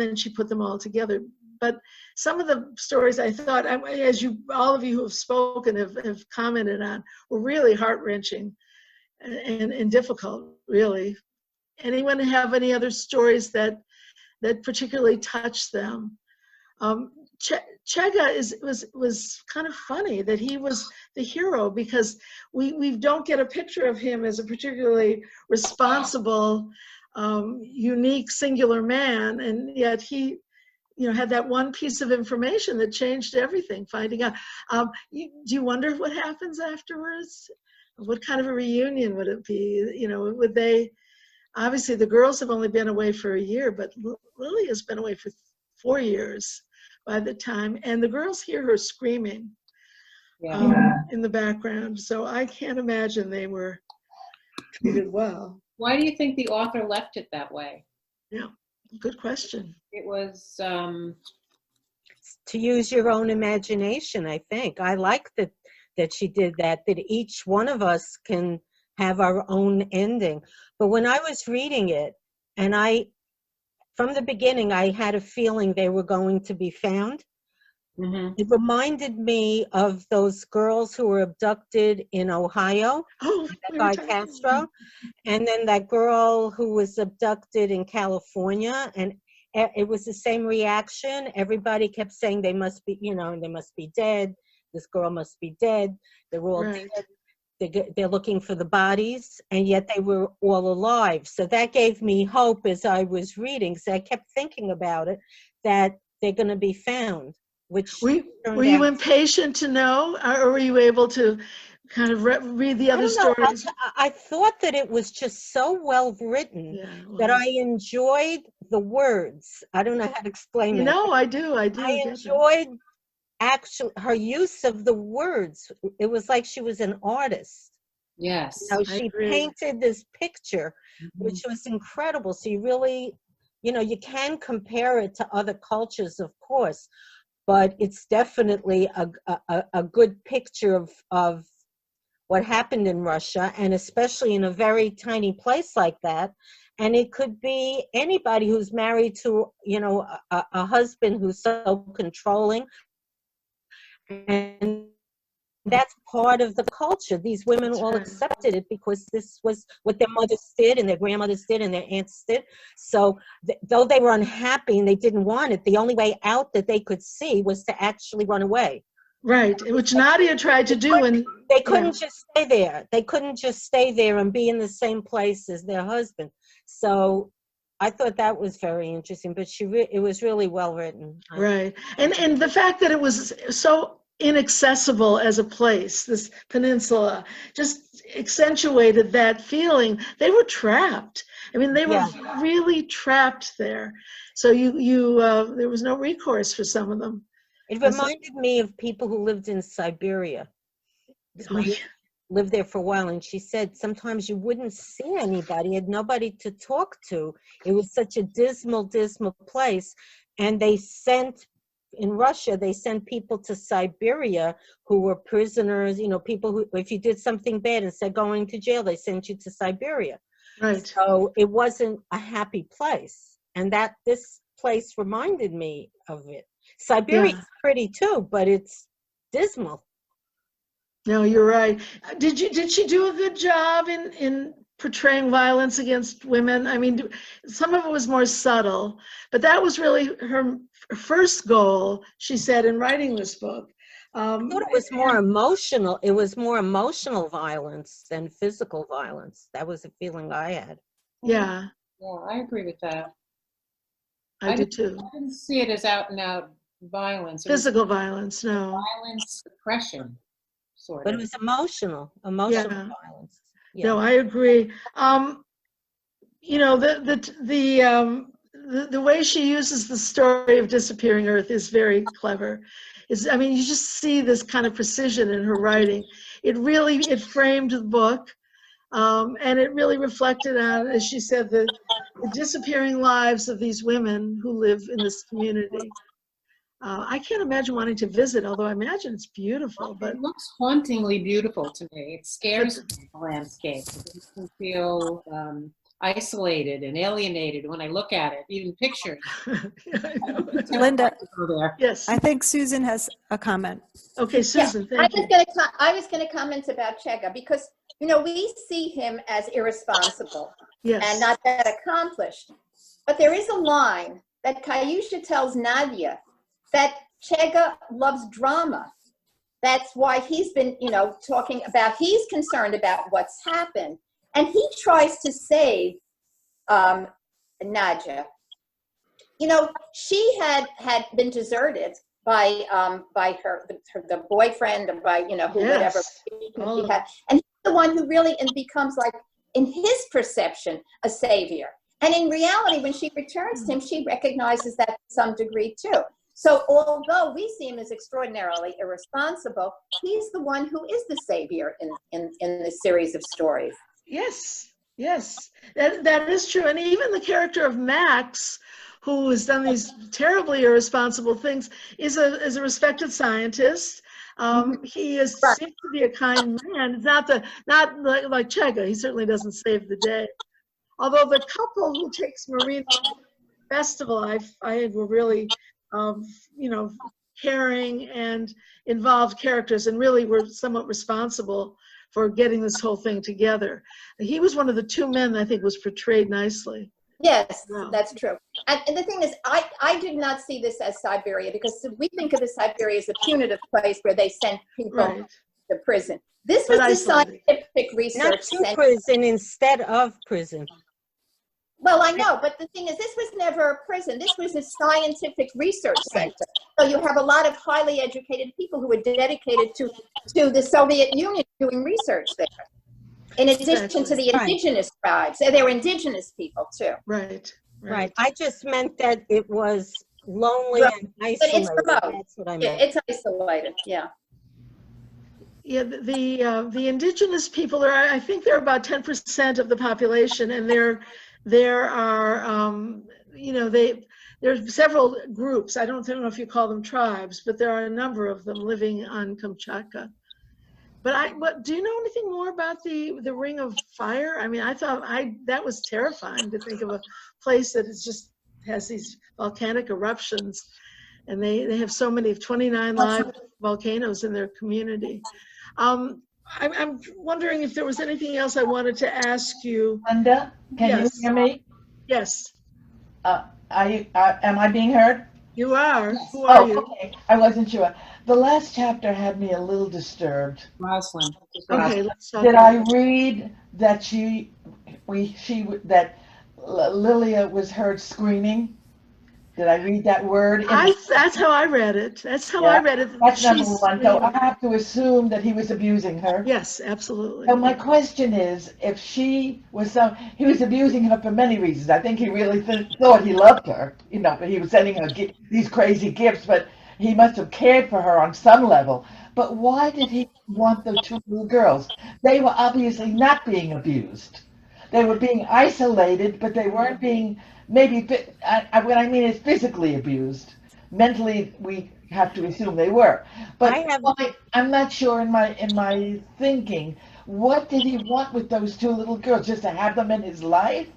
then she put them all together. But some of the stories I thought, as all of you who have spoken have commented on, were really heart-wrenching and difficult, really. Anyone have any other stories that particularly touched them? Chega was kind of funny that he was the hero, because we don't get a picture of him as a particularly responsible, unique, singular man, and yet he, had that one piece of information that changed everything, finding out. Do you wonder what happens afterwards? What kind of a reunion would it be? Would they, obviously the girls have only been away for a year, but Lily has been away for 4 years by the time, and the girls hear her screaming in the background. So I can't imagine they were treated well. Why do you think the author left it that way? Yeah, good question. It was, To use your own imagination, I think. I like that she did that each one of us can have our own ending. But when I was reading it, and from the beginning, I had a feeling they were going to be found. mm-hmm. It reminded me of those girls who were abducted in Ohio, that guy Castro, and then that girl who was abducted in California, and it was the same reaction. Everybody kept saying they must be, they must be dead. This girl must be dead. They're all dead. They're looking for the bodies, and yet they were all alive. So that gave me hope as I was reading. So I kept thinking about it, that they're going to be found. Which were you impatient to know, or were you able to kind of read the other stories? I thought that it was just so well written that I enjoyed the words. I don't know how to explain it. I do. I enjoyed actually her use of the words. It was like she was an artist. Yes. She painted this picture, which was incredible. So you really, you can compare it to other cultures, of course, but it's definitely a good picture of what happened in Russia, and especially in a very tiny place like that. And it could be anybody who's married to, a husband who's so controlling. And that's part of the culture. These women all accepted it because this was what their mothers did and their grandmothers did and their aunts did. So though they were unhappy and they didn't want it, the only way out that they could see was to actually run away. Right, which Nadia tried to do. And they couldn't just stay there. They couldn't just stay there and be in the same place as their husband. So I thought that was very interesting, but it was really well written. Right, and the fact that it was so inaccessible as a place, this peninsula, just accentuated that feeling. They were trapped. I mean, they were really trapped there. So there was no recourse for some of them. It reminded me of people who lived in Siberia. Lived there for a while, and she said sometimes you wouldn't see anybody, had nobody to talk to. It was such a dismal place. And in Russia, they sent people to Siberia who were prisoners, people who, if you did something bad, instead of going to jail, they sent you to Siberia. Right. So it wasn't a happy place. And this place reminded me of it. Siberia's pretty too, but it's dismal. No, you're right. Did she do a good job in portraying violence against women? I mean, some of it was more subtle, but that was really her first goal, she said, in writing this book. I thought it was more emotional. It was more emotional violence than physical violence. That was the feeling I had. Yeah. Yeah, I agree with that. I did too. I didn't see it as out and out violence. Physical violence, no. Violence suppression, sort of. But it was emotional violence. Yeah. No, I agree. the way she uses the story of Disappearing Earth is very clever. I mean, you just see this kind of precision in her writing. It framed the book, and it really reflected on, as she said, the disappearing lives of these women who live in this community. I can't imagine wanting to visit, although I imagine it's beautiful. But it looks hauntingly beautiful to me. It scares me, the landscape. It makes me feel isolated and alienated when I look at it, even pictures. Linda, yes, I think Susan has a comment. Okay, Susan, thank you. I was going to comment about Chega because, you know, we see him as irresponsible and not that accomplished. But there is a line that Kayusha tells Nadia that Chega loves drama. That's why he's been, you know, talking about, he's concerned about what's happened. And he tries to save Nadia. You know, she had been deserted by the boyfriend, or by, you know, whatever she had. And he's the one who really becomes, like, in his perception, a savior. And in reality, when she returns to him, she recognizes that to some degree too. So although we see him as extraordinarily irresponsible, he's the one who is the savior in this series of stories. Yes, yes, that is true. And even the character of Max, who has done these terribly irresponsible things, is a respected scientist. He seems to be a kind man. It's not like Chega. He certainly doesn't save the day. Although the couple who takes Marina to the festival, I were really, you know, caring and involved characters, and really were somewhat responsible for getting this whole thing together. He was one of the two men I think was portrayed nicely. Yes, that's true. And the thing is, I did not see this as Siberia, because we think of the Siberia as a punitive place where they send people to prison. This was the scientific research center. Not to prison, instead of prison. Well, I know, but the thing is, this was never a prison. This was a scientific research center. So you have a lot of highly educated people who were dedicated to the Soviet Union doing research there. In addition to the indigenous tribes. There were indigenous people too. Right. I just meant that it was lonely and isolated. But it's remote. That's what I meant. Yeah, it's isolated, yeah. Yeah, the indigenous people I think they're about 10% of the population, and there are, you know, there's several groups. I don't know if you call them tribes, but there are a number of them living on Kamchatka. But do you know anything more about the Ring of Fire? I mean, I thought that was terrifying to think of a place that has these volcanic eruptions, and they have so many, 29 live volcanoes in their community. I'm wondering if there was anything else I wanted to ask you. Linda, can you hear me? Yes. Am I being heard? You are. Who are you? Okay. I wasn't sure. The last chapter had me a little disturbed. Rosalind. Okay, let's talk. Did I read that that Lilia was heard screaming? Did I read that word? That's how I read it. That's how I read it. That's number one. So I have to assume that he was abusing her. Yes, absolutely. So my question is, if she was he was abusing her for many reasons. I think he really thought he loved her, you know, but he was sending her these crazy gifts, but he must have cared for her on some level. But why did he want the two little girls? They were obviously not being abused. They were being isolated, but they weren't being, maybe, what I mean is physically abused. Mentally, we have to assume they were. But I'm not sure in my thinking, what did he want with those two little girls? Just to have them in his life?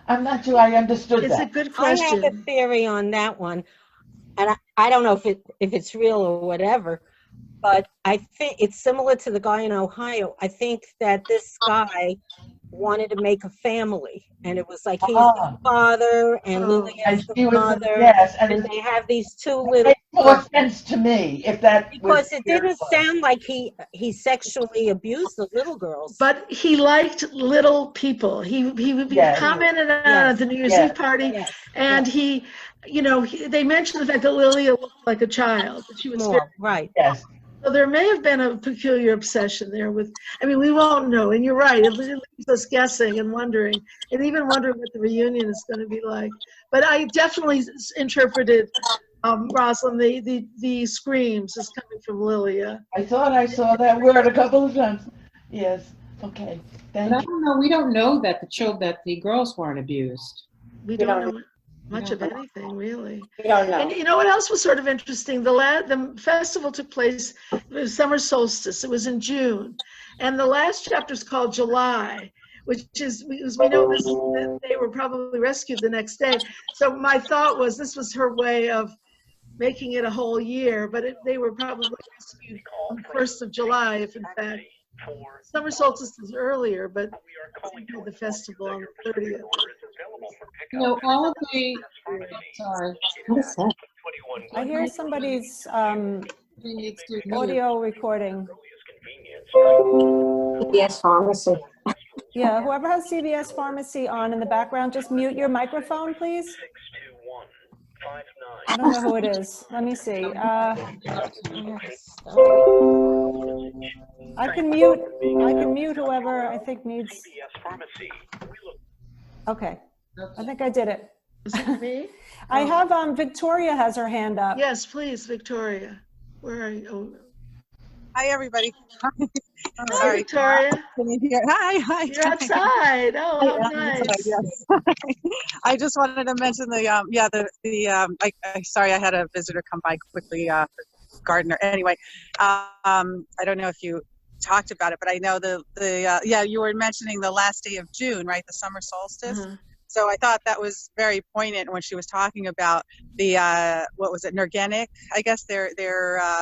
I'm not sure I understood that. It's a good question. I have a theory on that one. And I don't know if it's real or whatever, but I think it's similar to the guy in Ohio. I think that this guy wanted to make a family, and it was like he's the father and Lily is the mother, and they have these two little. It makes more sense to me if that because it didn't sound like he sexually abused the little girls. But he liked little people. He commented on the New Year's Eve party, and he. You know, they mentioned the fact that Lilia looked like a child. That she was right. Yes. So there may have been a peculiar obsession there with. I mean, we won't know. And you're right. It leaves us guessing and wondering, and even wondering what the reunion is going to be like. But I definitely interpreted Rosalind, the screams is coming from Lilia. I thought I saw that word a couple of times. Yes. Okay. But I Thank you. don't know. We don't know that the girls weren't abused. We don't know much of anything, really. We don't know. And you know what else was sort of interesting? The festival took place, it was summer solstice. It was in June. And the last chapter is called July, which is, because we know that they were probably rescued the next day. So my thought was this was her way of making it a whole year, but they were probably rescued on the 1st of July, if in fact summer solstice is earlier, but the festival on the 30th. No, all of the, sorry. What is that? I hear somebody's audio recording. CVS Pharmacy. Yeah, whoever has CVS Pharmacy on in the background, just mute your microphone, please. I don't know who it is. Let me see. I can mute whoever I think needs. Okay, I think I did it. Is it me? I have Victoria has her hand up. Yes, please, Victoria. Where are you? Oh. Hi, everybody. Hi, Victoria. Hi. You're outside. Oh, how nice. Yes. I just wanted to mention sorry, I had a visitor come by quickly, gardener. Anyway, I don't know if you talked about it, but I know you were mentioning the last day of June, right? The summer solstice. Uh-huh. So I thought that was very poignant when she was talking about the what was it, Nergenic? I guess they're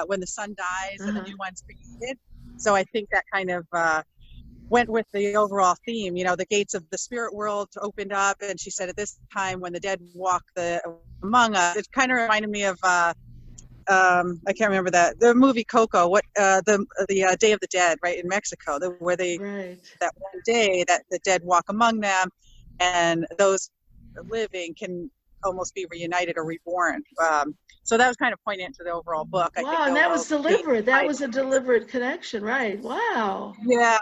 when the sun dies and the new one's created. So I think that kind of went with the overall theme. You know, the gates of the spirit world opened up, and she said at this time when the dead walk among us. It kind of reminded me of I can't remember the movie Coco. What the Day of the Dead, right, in Mexico, where they that one day that the dead walk among them. And those living can almost be reunited or reborn. So that was kind of poignant to the overall book. Wow, and that was deliberate. That was a deliberate connection, right? Wow. Yeah,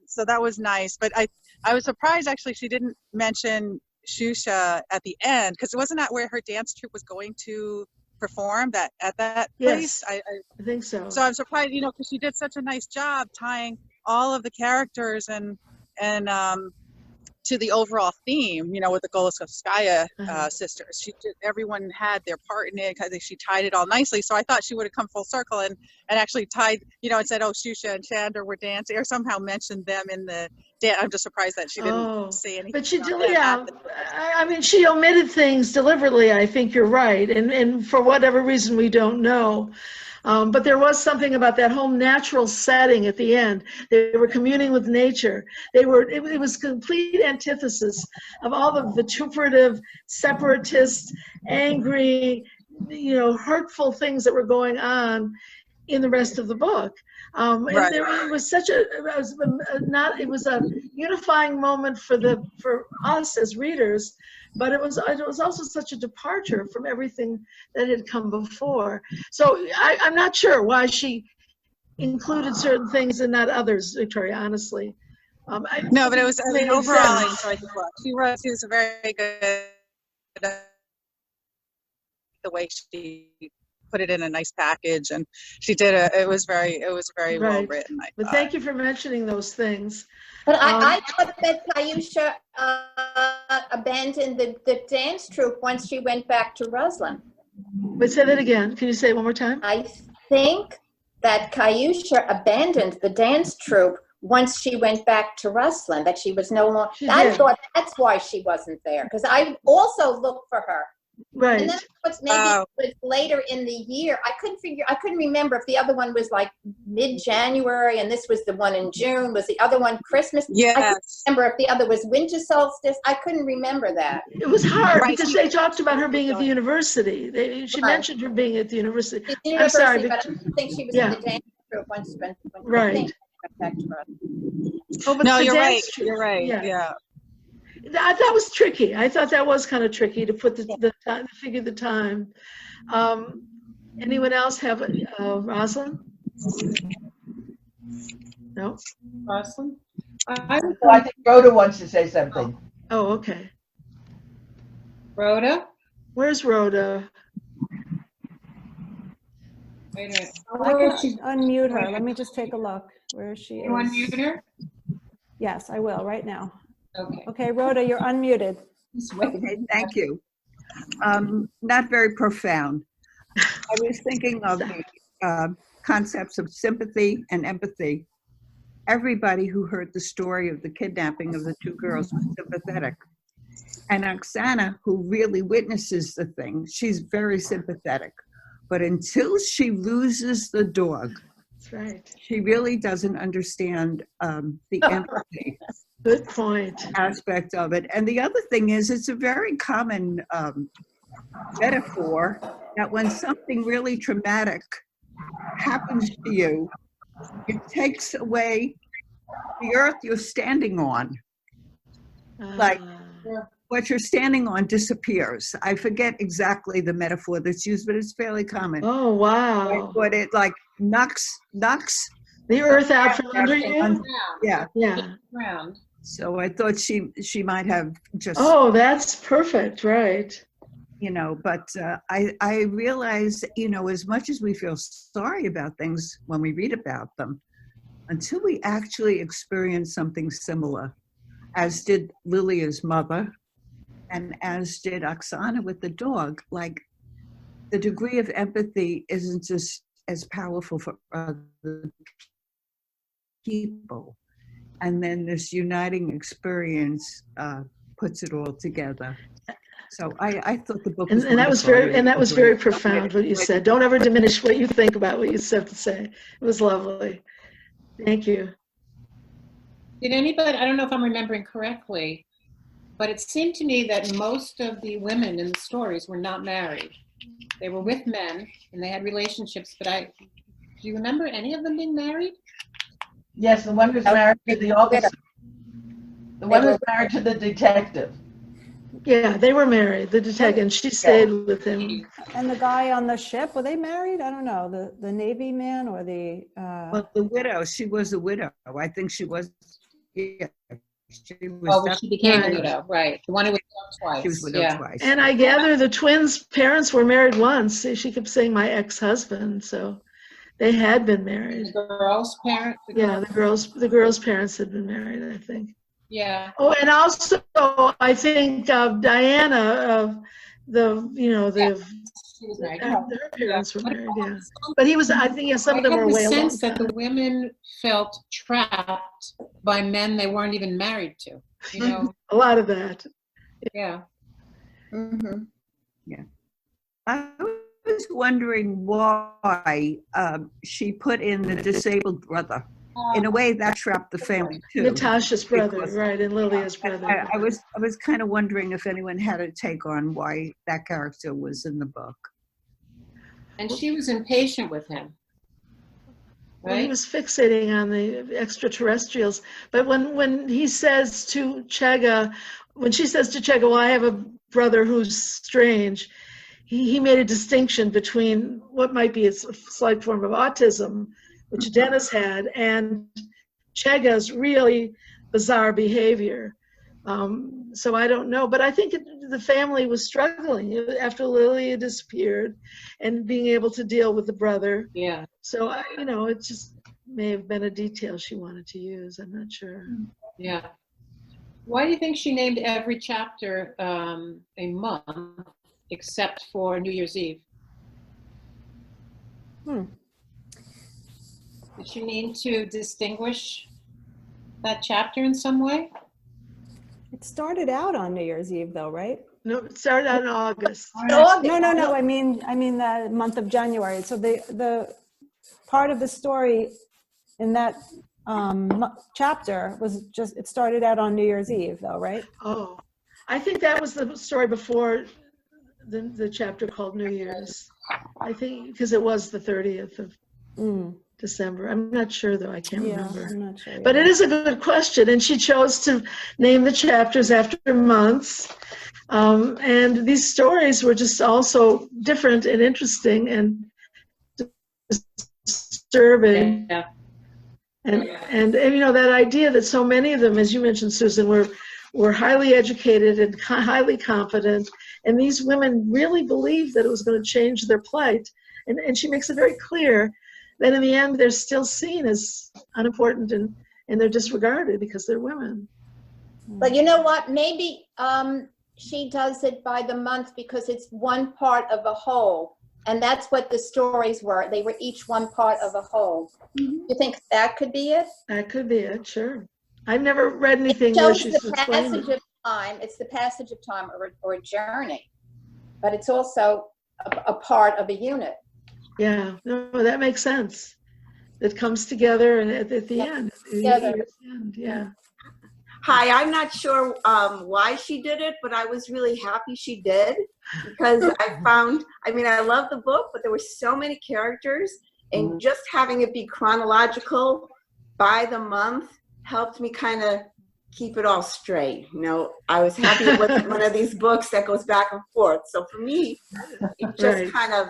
so that was nice. But I was surprised, actually, she didn't mention Fuchsia at the end, because wasn't that where her dance troupe was going to perform at that place? Yes, I think so. So I'm surprised, because she did such a nice job tying all of the characters and to the overall theme, with the Goliskovskaya sisters. Everyone had their part in it. I think she tied it all nicely. So I thought she would have come full circle and actually tied, and said, oh, Fuchsia and Chandra were dancing, or somehow mentioned them in the dance. I'm just surprised that she didn't say anything. But she did, I mean, she omitted things deliberately. I think you're right. And for whatever reason, we don't know. But there was something about that whole natural setting at the end. They were communing with nature. It was complete antithesis of all the vituperative, separatist, angry, hurtful things that were going on in the rest of the book. Right. It was it was a unifying moment for us as readers, but it was also such a departure from everything that had come before. So I'm not sure why she included certain things and not others, Victoria, honestly. No, but it was overall I enjoyed the book. She was a very good, the way she put it in a nice package, and she did it was very well written. But thank you for mentioning those things. But I thought that Kayusha abandoned the dance troupe once she went back to Ruslan. But say that again. Can you say it one more time? I think that Kayusha abandoned the dance troupe once she went back to Ruslan, that she was no longer. I thought that's why she wasn't there, because I also looked for her. Right. And then maybe it was later in the year. I couldn't remember if the other one was like mid-January and this was the one in June. Was the other one Christmas? Yes. I couldn't remember if the other was winter solstice. I couldn't remember that. It was hard because they talked about her being at the university. She mentioned her being at the university. I'm sorry, but I don't think she was in the dance group once when right. Went back to us. Oh, but no, you're right. You're right. Yeah. That was tricky. I thought that was kind of tricky to put the time, to figure the time. Anyone else have Rosalind? No. Rosalind? I think Rhoda wants to say something. Oh, okay. Rhoda? Where's Rhoda? Wait a minute. I can unmute her. Let me just take a look where she is. You unmute her? Yes, I will right now. Okay. Okay, Rhoda, you're unmuted. Okay, thank you. Not very profound. I was thinking of the concepts of sympathy and empathy. Everybody who heard the story of the kidnapping of the two girls was sympathetic. And Oksana, who really witnesses the thing, she's very sympathetic. But until she loses the dog, That's right. she really doesn't understand the empathy Good point. aspect of it. And the other thing is, it's a very common metaphor that when something really traumatic happens to you, it takes away the earth you're standing on. Like what you're standing on disappears. I forget exactly the metaphor that's used, but it's fairly common. Oh, wow. But it like knocks The earth out from under you? Yeah. Yeah. Round. So I thought she might have just, Oh, that's perfect, right. you know, but I realize, you know, as much as we feel sorry about things when we read about them, until we actually experience something similar, as did Lilia's mother, and as did Oksana with the dog, like the degree of empathy isn't just as powerful for other people. And then this uniting experience puts it all together. So I thought the book was And that was very profound what you said. Don't ever diminish what you think about what you have to say. It was lovely. Thank you. Did anybody, I don't know if I'm remembering correctly, but it seemed to me that most of the women in the stories were not married. They were with men and they had relationships, but do you remember any of them being married? Yes, the one who's married to the officer. The one who's married to the detective. Yeah, they were married, the detective, and she stayed with him. And the guy on the ship, were they married? I don't know, the Navy man or the... Well, the widow, she was a widow. I think she was, yeah. She was Oh, she became a widow, right. The one who was widowed twice. She was widowed twice. And I gather the twins' parents were married once. She kept saying my ex-husband, so they had been married. The girl's parents? Yeah, the girl's parents had been married, I think. Yeah. Oh, and also I think Diana, She was married. their parents were married, yeah. But he was, I think, yeah, some of them were away I a had long the sense that time. the women felt trapped by men they weren't even married to, you know? A lot of that. Yeah. Mhm. Yeah. I was wondering why she put in the disabled brother. In a way, that trapped the family too. Natasha's brother, because- right, and Lilia's brother. I was kind of wondering if anyone had a take on why that character was in the book. And she was impatient with him. Well, he Right? was fixating on the extraterrestrials. But when he says to Chega, when she says to Chega, well, I have a brother who's strange, he made a distinction between what might be a slight form of autism, which Dennis had, and Chega's really bizarre behavior. So I don't know, but I think the family was struggling after Lilia disappeared and being able to deal with the brother. Yeah. So, it just may have been a detail she wanted to use. I'm not sure. Yeah. Why do you think she named every chapter a month except for New Year's Eve? Did she mean to distinguish that chapter in some way? It started out on New Year's Eve though, right? No, it started out in August. No, I mean the month of January. So the part of the story in that chapter was just, it started out on New Year's Eve though, right? Oh, I think that was the story before the chapter called New Year's. I think because it was the 30th of December. I'm not sure though, I can't remember. I'm not sure. But it is a good question, and she chose to name the chapters after months. And these stories were just also different and interesting and disturbing. Yeah. And that idea that so many of them, as you mentioned, Susan, were highly educated and highly confident And these women really believed that it was going to change their plight. And she makes it very clear that in the end, they're still seen as unimportant and they're disregarded because they're women. But you know what? Maybe she does it by the month because it's one part of a whole. And that's what the stories were. They were each one part of a whole. You think that could be it? That could be it, sure. I've never read anything It where shows she's the explaining passage of time. It's the passage of time or a journey. But it's also a part of a unit. Yeah, no, that makes sense. It comes together and at the end. Yeah. Hi, I'm not sure why she did it, but I was really happy she did because I love the book, but there were so many characters and just having it be chronological by the month helped me kind of keep it all straight. You know, I was happy it wasn't one of these books that goes back and forth. So for me, it just kind of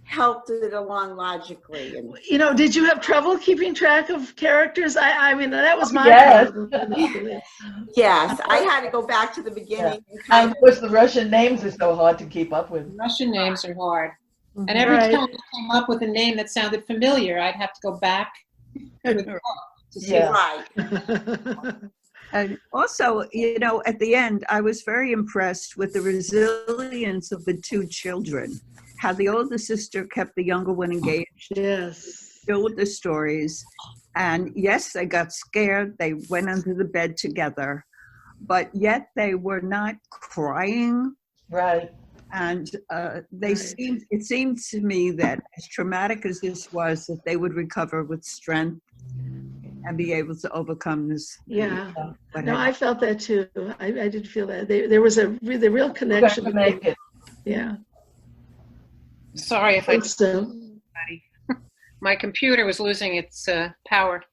helped it along logically. And you know, did you have trouble keeping track of characters? I mean, that was my problem. Yes, I had to go back to the beginning. And of course, the Russian names are so hard to keep up with. Russian names are hard. And every time I came up with a name that sounded familiar, I'd have to go back to the book to see Right. And also, you know, at the end, I was very impressed with the resilience of the two children. How the older sister kept the younger one engaged. Yes. Still with the stories. And yes, they got scared. They went under the bed together. But yet they were not crying. Right. And it seemed to me that as traumatic as this was, that they would recover with strength and be able to overcome this. Yeah. No, I felt that too. I did feel that. There was the real connection. To make it. Yeah. Sorry if I so. My computer was losing its power.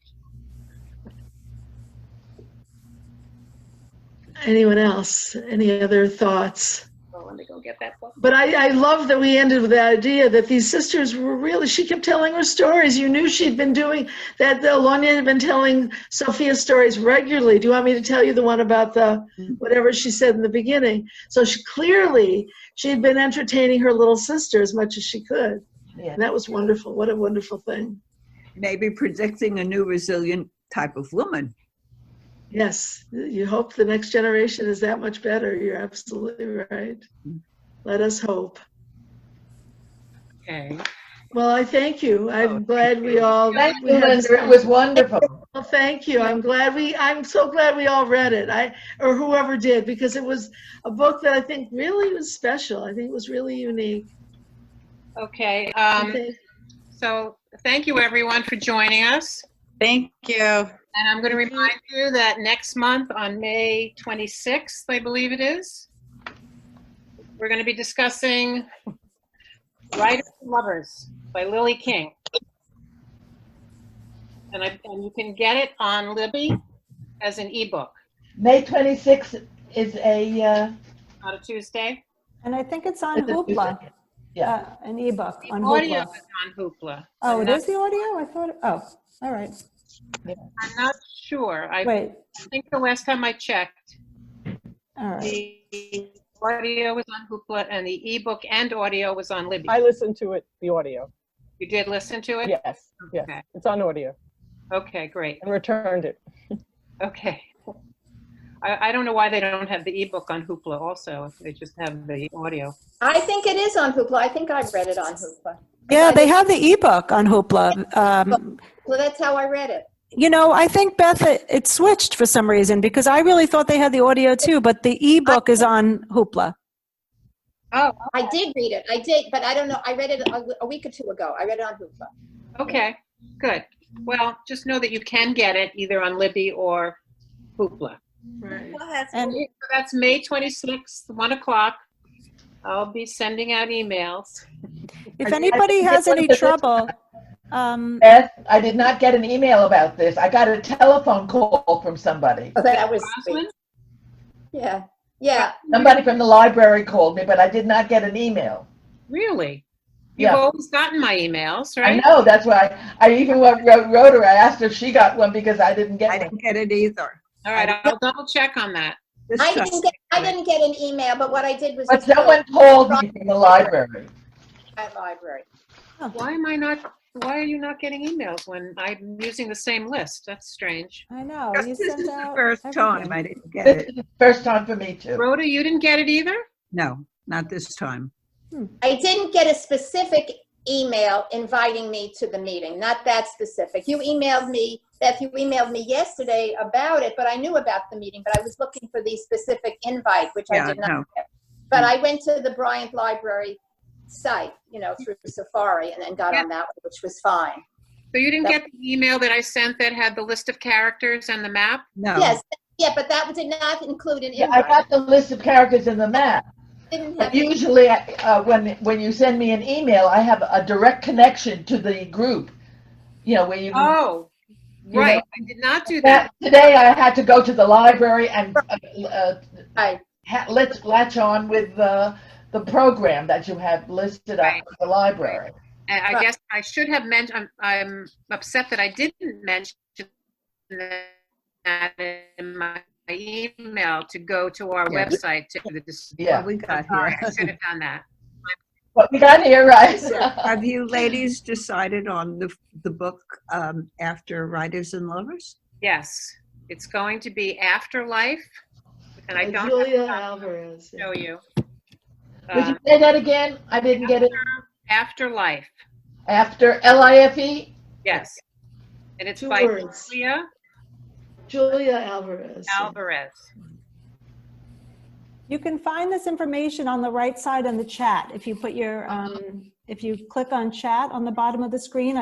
Anyone else? Any other thoughts? Oh, let me go get that book. But I love that we ended with the idea that these sisters were really, she kept telling her stories. You knew she'd been doing that. Alonia had been telling Sophia's stories regularly. Do you want me to tell you the one about the, whatever she said in the beginning? So she had been entertaining her little sister as much as she could. Yeah. And that was wonderful. What a wonderful thing. Maybe predicting a new resilient type of woman. Yes, you hope the next generation is that much better. You're absolutely right. Let us hope. Okay. Well, I thank you. I'm glad we all. Thank you, Linda. It was wonderful. Well, thank you. I'm so glad we all read it. Or whoever did, because it was a book that I think really was special. I think it was really unique. Okay. So thank you everyone for joining us. Thank you. And I'm going to remind you that next month on May 26th, I believe it is, we're going to be discussing Writers and Lovers by Lily King. And you can get it on Libby as an ebook. May 26th is not a Tuesday. And I think it's on Hoopla. Yeah. An ebook on The audio Hoopla. is on Hoopla. Oh, it is the audio? I thought, all right. I'm not sure. I think the last time I checked, all right. The audio was on Hoopla and the ebook and audio was on Libby. I listened to it, the audio. You did listen to it? Yes, yes. Okay. It's on audio. Okay, great. And returned it. Okay. I don't know why they don't have the ebook on Hoopla also, if they just have the audio. I think it is on Hoopla. I think I've read it on Hoopla. Yeah, they have the ebook on Hoopla. Well, that's how I read it. You know, I think, Beth, it switched for some reason because I really thought they had the audio too, but the ebook is on Hoopla. Oh, okay. I did read it. I did, but I don't know. I read it a week or two ago. I read it on Hoopla. Okay, good. Well, just know that you can get it either on Libby or Hoopla. Right. And So that's May 26th, 1 o'clock. I'll be sending out emails. if anybody has any trouble, Beth, I did not get an email about this. I got a telephone call from somebody. Oh, that was sweet. Yeah. Yeah. Somebody from the library called me, but I did not get an email. Really? You've always gotten my emails, right? I know. That's why I even wrote her. I asked her if she got one because I didn't get one. I didn't get it either. All right, I'll double check on that. This I time. didn't get an email, but what I did was. But someone called me from the library. Library. Why are you not getting emails when I'm using the same list? That's strange. I know. Just You this sent is the out first time everything. I didn't get This it. is the first time for me too. Rhoda, you didn't get it either? No, not this time. I didn't get a specific email inviting me to the meeting, not that specific. You emailed me, Beth, you emailed me yesterday about it, but I knew about the meeting, but I was looking for the specific invite, which I did not get. But I went to the Bryant Library site, through Safari, and then got on that one, which was fine. So you didn't get the email that I sent that had the list of characters and the map? No. Yes, yeah, but that did not include an Yeah, invite. I got the list of characters in the map. Didn't But have usually, when you send me an email, I have a direct connection to the group. Where you. Oh, You right. know, I did not do that. Today I had to go to the library and Right. let's latch on with the program that you have listed up at the library. And I guess I should have mentioned, I'm upset that I didn't mention that in my email to go to our website to the Yeah. Well, we got Sorry, here. I should have done that. What we got here, right? Have you ladies decided on the book after Writers and Lovers? Yes, it's going to be Afterlife, and I don't Julia have Alvarez. to show you. Would you say that again? I didn't get it. Afterlife, After LIFE? yes. And it's Two by words. Julia Alvarez. Alvarez. You can find this information on the right side in the chat. If you put your, if you click on chat on the bottom of the screen,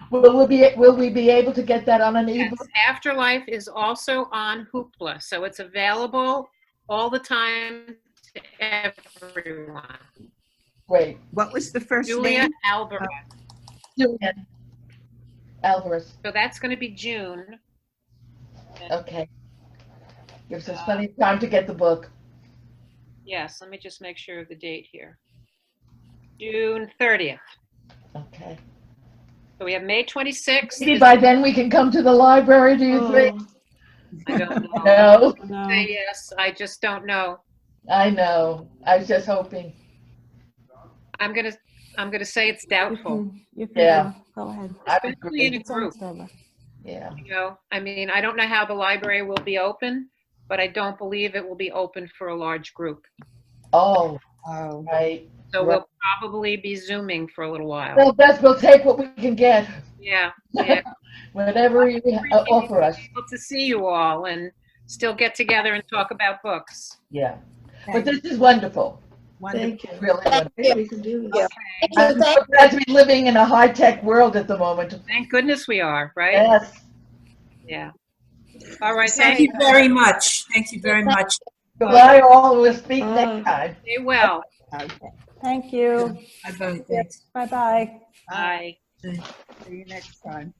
Will we be able to get that on an Yes, ebook? Afterlife is also on Hoopla, so it's available all the time to everyone. Great. What was the first Julia name? Alvarez. Julia Alvarez. So that's going to be June. Okay. Gives us plenty of time to get the book. Yes, let me just make sure of the date here. June 30th. Okay. So we have May 26th. Maybe by then we can come to the library, do you think? I don't know. No? Say yes, I just don't know. I know. I was just hoping. I'm gonna say it's doubtful. you can Yeah. go ahead. I would Especially in a agree. group. Yeah. I mean, I don't know how the library will be open, but I don't believe it will be open for a large group. Oh, right. So Right. we'll probably be Zooming for a little while. Well, Beth, we'll take what we can get. Yeah. Whatever you offer us. Able to see you all and still get together and talk about books. Yeah. But this is wonderful. Thank you. Really wonderful. We can do this. I'm so glad to be living in a high-tech world at the moment. Thank goodness we are, right? Yes. Yeah. All right. Thank you very much. Thank you very much. Goodbye, all. We'll speak next time. Stay well. Thank you. Bye-bye. Bye-bye. Bye. See you next time.